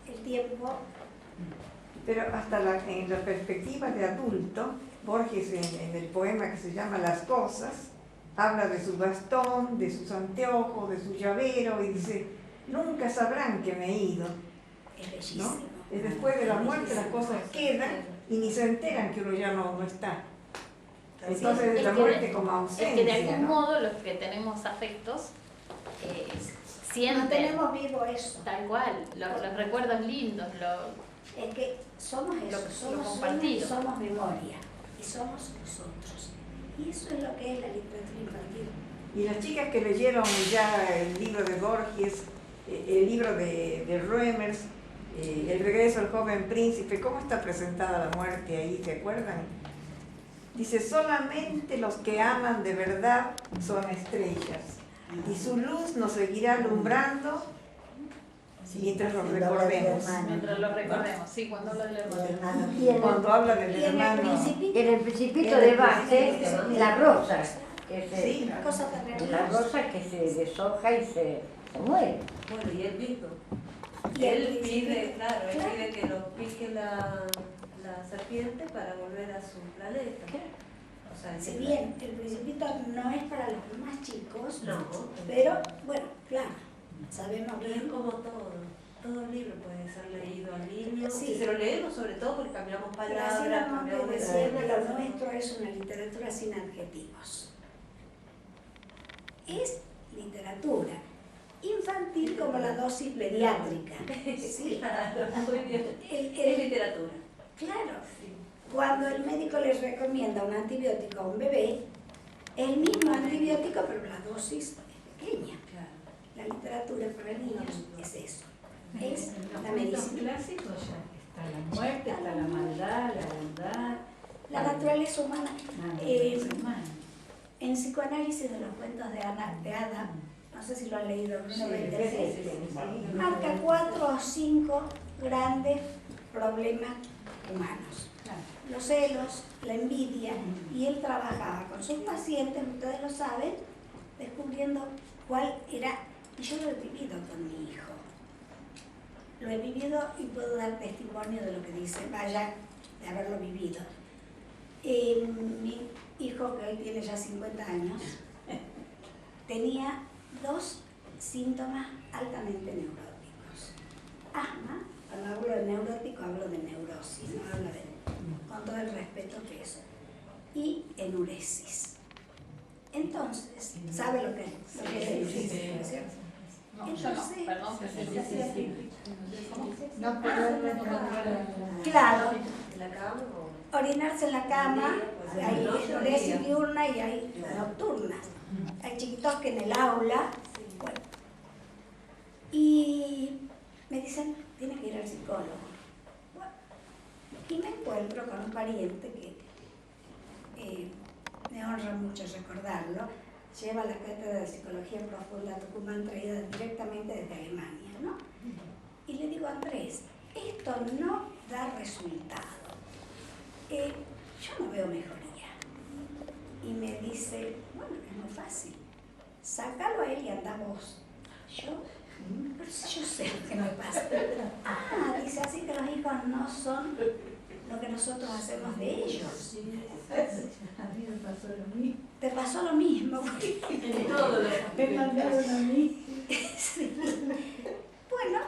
el tiempo, Pero hasta en la perspectiva de adulto, Borges en el poema que se llama Las cosas, habla de su bastón, de sus anteojos, de su llavero y dice, nunca sabrán que me he ido, es ¿no? bellísimo. Y después de la muerte las cosas quedan y ni se enteran que uno ya no está. Entonces Es la que muerte como ausencia, Es que de algún ¿no? modo los que tenemos afectos No sienten tenemos vivo eso. tal cual, los recuerdos lindos, Es que somos eso, Lo somos compartido. sueño, somos memoria y somos nosotros. Y eso es lo que es la literatura infantil. Y las chicas que leyeron ya el libro de Borges, el libro de Reumers, El regreso al joven príncipe, ¿cómo está presentada la muerte ahí? ¿Se acuerdan? Dice, solamente los que aman de verdad son estrellas y su luz nos seguirá alumbrando mientras los recordemos. mientras los recordemos. Sí, cuando habla del hermano. Cuando habla del Y en el hermano, Principito, En el Principito de Base, la rosa, que sí, cosa tan la hermosa. rosa que se deshoja y se muere. Bueno, y él mismo. Y el Él pide, Principito, claro, él claro. pide que lo pique la serpiente para volver a su planeta. O sea, Si bien el Principito no es para los más chicos, No, pero bueno, claro, sabemos pero es bien como todo libro puede ser leído al niño. Sí. Si se lo leemos sobre todo porque cambiamos palabras, Graciela cambiamos Montes de decía que lo nuestro es una literatura sin adjetivos. Es literatura infantil como la dosis pediátrica. Sí. Claro, muy bien. El- Es literatura. claro, Sí. cuando el médico les recomienda un antibiótico a un bebé, el mismo antibiótico, pero la dosis es pequeña. Claro. La literatura para niños es eso. Es En la los cuentos medicina. clásicos ya está la muerte, está la maldad, la bondad, La naturaleza humana. la naturaleza humana. En psicoanálisis de los cuentos de Ada, no sé si lo han leído, Bruno Bettelheim, marca 4 o 5 grandes problemas humanos. Los celos, la envidia, y él trabajaba con sus pacientes, ustedes lo saben, descubriendo cuál era, y yo lo he vivido con mi hijo. Lo he vivido y puedo dar testimonio de lo que dice, vaya, de haberlo vivido. Mi hijo, que hoy tiene ya 50 años, tenía 2 síntomas altamente neuróticos. Asma, cuando hablo de neurótico hablo de neurosis, no hablo de, con todo el respeto que es, y enuresis. Entonces, ¿sabe lo que es enuresis? ¿No es cierto? No, yo no, perdón. No poder Claro, ¿En la cama o...? orinarse en la cama, Pues, hay no, enuresis no, diurna y hay nocturnas. Hay chiquitos que en el aula, bueno. Y me dicen, tiene que ir al psicólogo. Bueno, y me encuentro con un pariente que me honra mucho recordarlo, lleva la cátedra de Psicología Profunda Tucumán traída directamente desde Alemania, ¿no? Y le digo, Andrés, esto no da resultado. Yo no veo mejoría. Y me dice, bueno, es muy fácil, sácalo a él y anda vos. Pero si yo sé lo que me pasa. Ah, dice, así que los hijos no son lo que nosotros hacemos de ellos. A mí me pasó lo mismo. ¿Te pasó lo mismo? En todo lo Me mandaron a mí. Sí. Bueno,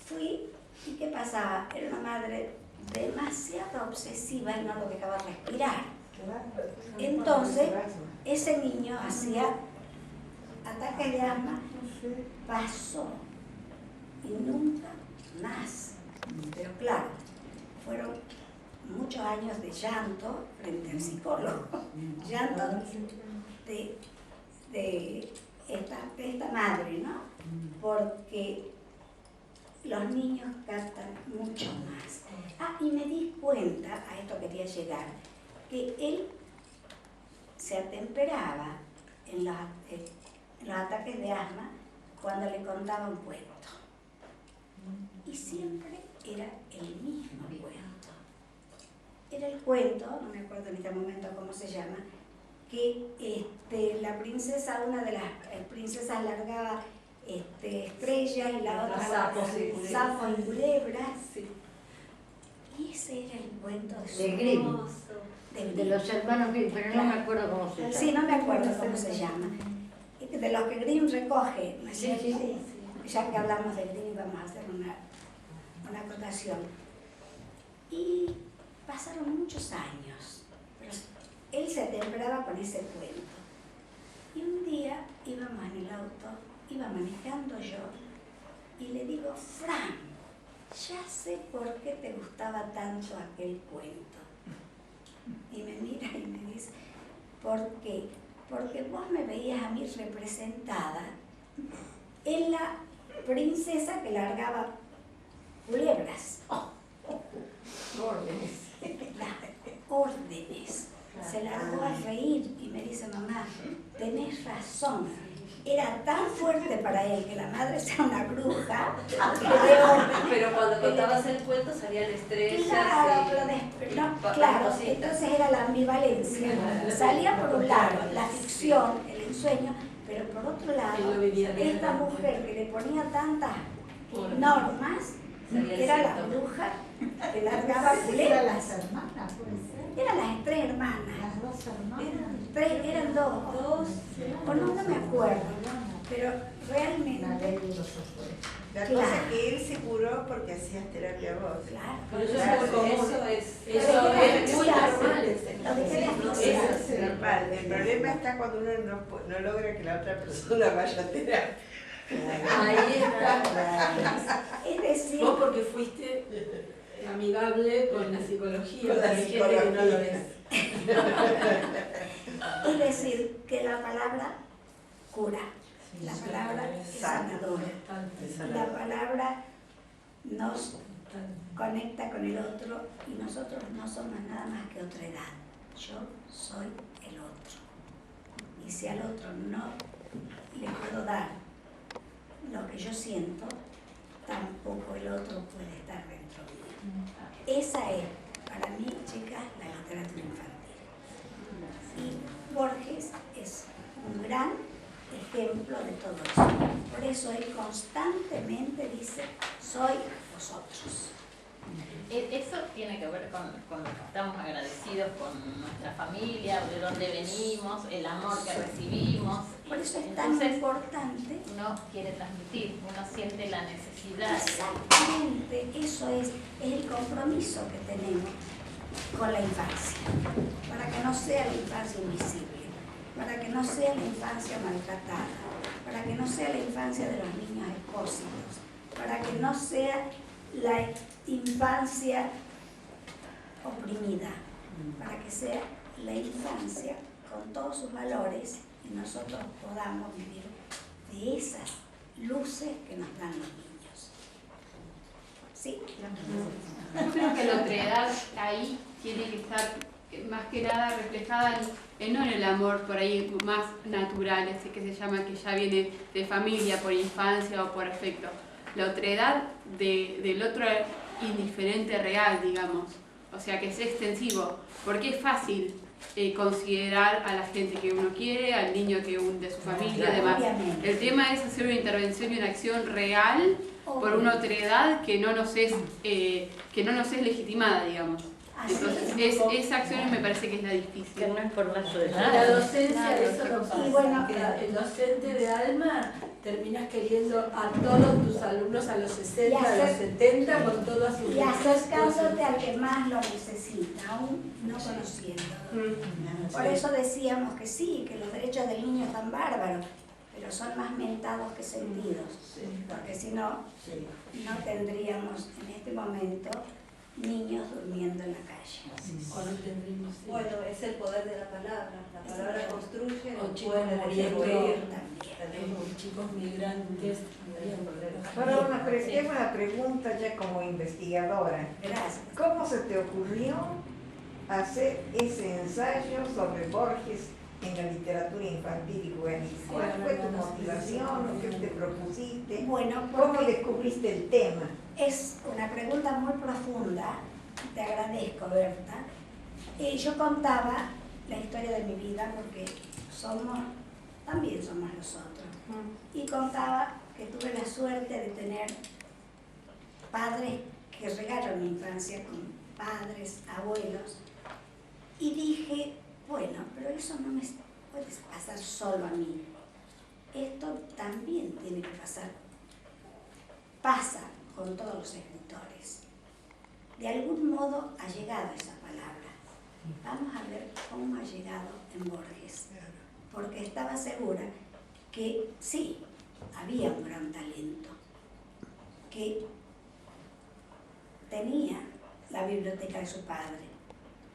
fui, ¿y qué pasaba? Era una madre demasiado obsesiva y no lo dejaba respirar. Entonces, ese niño hacía ataque de asma, pasó y nunca más. Pero claro, fueron muchos años de llanto frente al psicólogo, llanto de esta madre, ¿no? Porque los niños captan mucho más. Ah, y me di cuenta, a esto quería llegar, que él se atemperaba en los ataques de asma cuando le contaba un cuento. Y siempre era el mismo cuento. Era el cuento, no me acuerdo en este momento cómo se llama, que la princesa, una de las princesas largaba estrellas y la otra sapos y culebras. Sí. Y ese era el cuento De Grimm. De los hermanos Grimm, pero no me acuerdo cómo se llama. Sí, no me acuerdo cómo se llama. De los que Grimm recoge, ¿no es cierto? Sí. Ya que hablamos de Grimm, vamos a hacer una acotación. Y pasaron muchos años, pero él se atemperaba con ese cuento. Y un día íbamos en el auto, iba manejando yo, y le digo, Fran, ya sé por qué te gustaba tanto aquel cuento. Y me mira y me dice, ¿por qué? Porque vos me veías a mí representada en la princesa que largaba culebras. Las órdenes. Se largó a reír y me dice, mamá, tenés razón. Era tan fuerte para él que la madre sea una bruja. Pero cuando contabas el cuento salían estrellas. Claro, claro, entonces era la ambivalencia. Salía por un lado la ficción, el ensueño, pero por otro lado, esta mujer que le ponía tantas normas, era la bruja que largaba culebras. Las hermanas, puede ser. Eran las tres hermanas. Las dos hermanas. Eran dos, o no me acuerdo, pero realmente. La cosa es que él se curó porque hacías terapia vos. Claro. Pero eso es muy común. Eso es muy normal. Lo dejé de asfixiar. Eso es normal. El problema está cuando uno no logra que la otra persona vaya a terapia. Ahí está. Es decir, Vos porque fuiste amigable con la psicología, Con la hay gente que no lo es. es decir, que la palabra cura, la palabra es sanadora, la palabra nos conecta con el otro y nosotros no somos nada más que otra edad. Yo soy el otro. Y si al otro no le puedo dar lo que yo siento, tampoco el otro puede estar dentro mío. Esa es, para mí, chicas, la literatura infantil. Y Borges es un gran ejemplo de todo eso. Por eso él constantemente dice, soy vosotros. Eso tiene que ver con lo que estamos agradecidos con nuestra familia, de dónde venimos, el amor que recibimos. Por eso es tan Entonces, importante. uno quiere transmitir, uno siente la necesidad. Exactamente, eso es el compromiso que tenemos con la infancia, para que no sea la infancia invisible, para que no sea la infancia maltratada, para que no sea la infancia de los niños expósitos, para que no sea la infancia oprimida, para que sea la infancia con todos sus valores y nosotros podamos vivir de esas luces que nos dan los niños. Sí. Yo creo que la otredad ahí tiene que estar más que nada reflejada no en el amor por ahí más natural, ese que se llama, que ya viene de familia, por infancia o por afecto. La otredad del otro indiferente real, digamos, o sea, que es extensivo, porque es fácil considerar a la gente que uno quiere, al niño que de su familia, además. El tema es hacer una intervención y una acción real por una otredad que no nos es legitimada, digamos. Entonces, esa acción me parece que es la difícil. Que no es por lazo de La docencia, eso no pasa. Y bueno, El docente de alma terminas queriendo a todos tus alumnos a los 60, a los 70, con todo a su y hacer caso al que más lo necesita, aún no conociendo. Por eso decíamos que sí, que los derechos del niño están bárbaros, pero son más mentados que sentidos, porque si no, no tendríamos en este momento niños durmiendo en la calle. Bueno, es el poder de la palabra. La palabra construye, O no chicos puede muriendo, destruir. chicos migrantes. Ahora tengo una pregunta ya como investigadora. Gracias. ¿Cómo se te ocurrió hacer ese ensayo sobre Borges en la literatura infantil y juvenil? ¿Cuál fue tu motivación? ¿Qué te propusiste? Bueno, ¿Cómo porque descubriste el tema? es una pregunta muy profunda, te agradezco, Berta. Yo contaba la historia de mi vida porque también somos nosotros. Y contaba que tuve la suerte de tener padres que regaron mi infancia con padres, abuelos. Y dije, bueno, pero eso no me puede pasar solo a mí. Esto también tiene que pasar. Pasa con todos los escritores. De algún modo ha llegado esa palabra. Vamos a ver cómo ha llegado en Borges. Porque estaba segura que sí, había un gran talento, que tenía la biblioteca de su padre.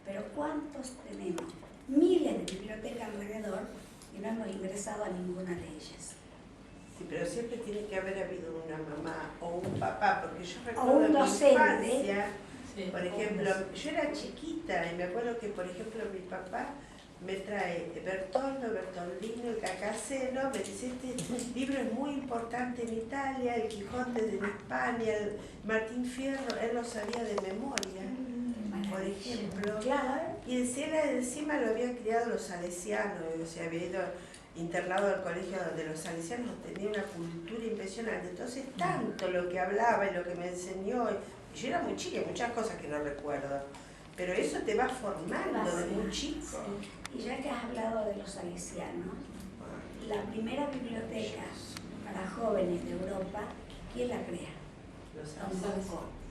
Pero ¿cuántos tenemos? Miles de bibliotecas alrededor y no hemos ingresado a ninguna de ellas. Sí, pero siempre tiene que haber habido una mamá o un papá, porque yo recuerdo un en mi docente. infancia, por ejemplo, yo era chiquita y me acuerdo que, por ejemplo, mi papá me trae Bertoldo, Bertoldino, el Cacaceno, me dice, este libro es muy importante en Italia, el Quijote de España, el Martín Fierro, él lo sabía de memoria, por ejemplo. Y encima lo habían criado los salesianos, o sea, había ido internado al colegio donde los salesianos tenían una cultura impresionante. Entonces, tanto lo que hablaba y lo que me enseñó, y yo era muy chica, muchas cosas que no recuerdo, pero eso te va formando de muy chico. Y ya que has hablado de los salesianos, la primera biblioteca para jóvenes de Europa, ¿quién la crea?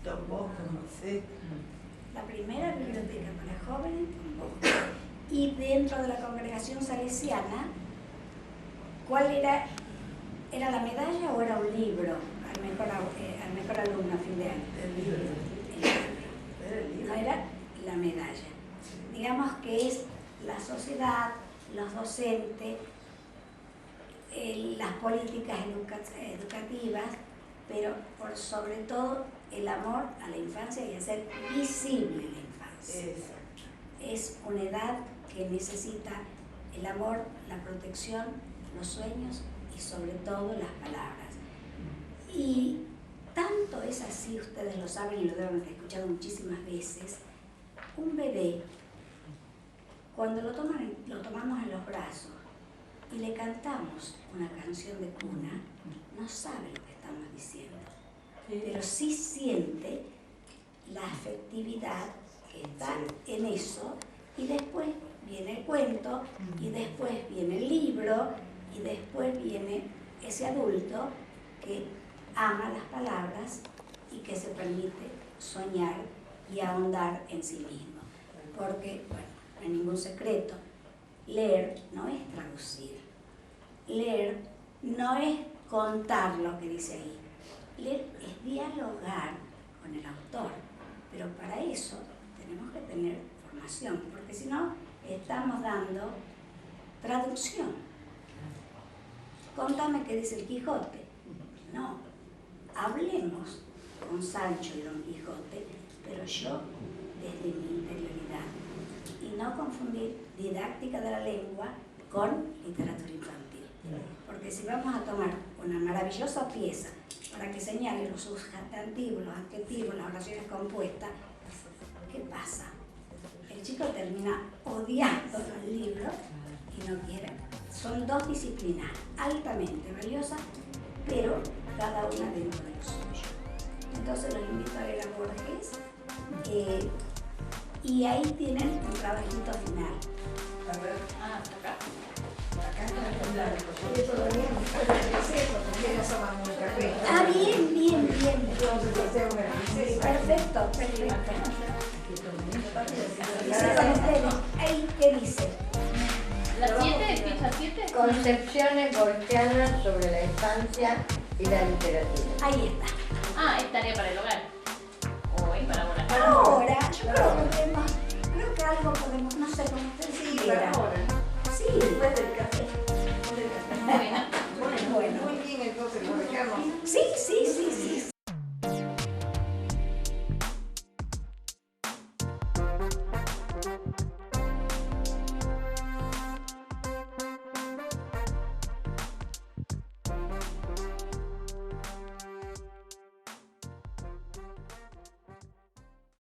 Don Bosco, sí. La primera biblioteca para jóvenes, Don Bosco. Y dentro de la congregación salesiana, ¿cuál era? ¿Era la medalla o era un libro al mejor alumno a fin de año? El libro. No era la medalla. Digamos que es la sociedad, los docentes, las políticas educativas, pero por sobre todo el amor a la infancia y hacer visible la infancia. Exacto. Es una edad que necesita el amor, la protección, los sueños y sobre todo las palabras. Y tanto es así, ustedes lo saben y lo deben haber escuchado muchísimas veces, un bebé, cuando lo tomamos en los brazos y le cantamos una canción de cuna, no sabe lo que estamos diciendo, pero sí siente la afectividad que está en eso, y después viene el cuento, y después viene el libro, y después viene ese adulto que ama las palabras y que se permite soñar y ahondar en sí mismo. Porque, bueno, no hay ningún secreto, leer no es traducir, leer no es contar lo que dice ahí, leer es dialogar con el autor, pero para eso tenemos que tener formación, porque si no estamos dando traducción. Contame qué dice el Quijote. No, hablemos con Sancho y Don Quijote, pero yo desde mi interioridad. Y no confundir didáctica de la lengua con literatura infantil. Porque si vamos a tomar una maravillosa pieza para que señale los sustantivos, los adjetivos, las oraciones compuestas, ¿qué pasa? El chico termina odiando el libro y no quiere. Son dos disciplinas altamente valiosas, pero cada una dentro de lo suyo. Entonces los invito a leer a Borges y ahí tienen un trabajito final. A ver, Ah, acá. acá está el blanco. Yo todavía no puedo hacer eso porque ya tomamos un café. Ah, bien. Entonces hacemos el receso. Perfecto. Dice con ustedes, ahí, ¿qué dice? ¿La 7? ¿Ficha 7? Concepciones borgianas sobre la infancia y la literatura. Ahí está. Ah, es tarea para el hogar. O es para volar. Ahora, yo creo que algo podemos, no sé, como ustedes Sí, quieran. para ahora. Sí, Después de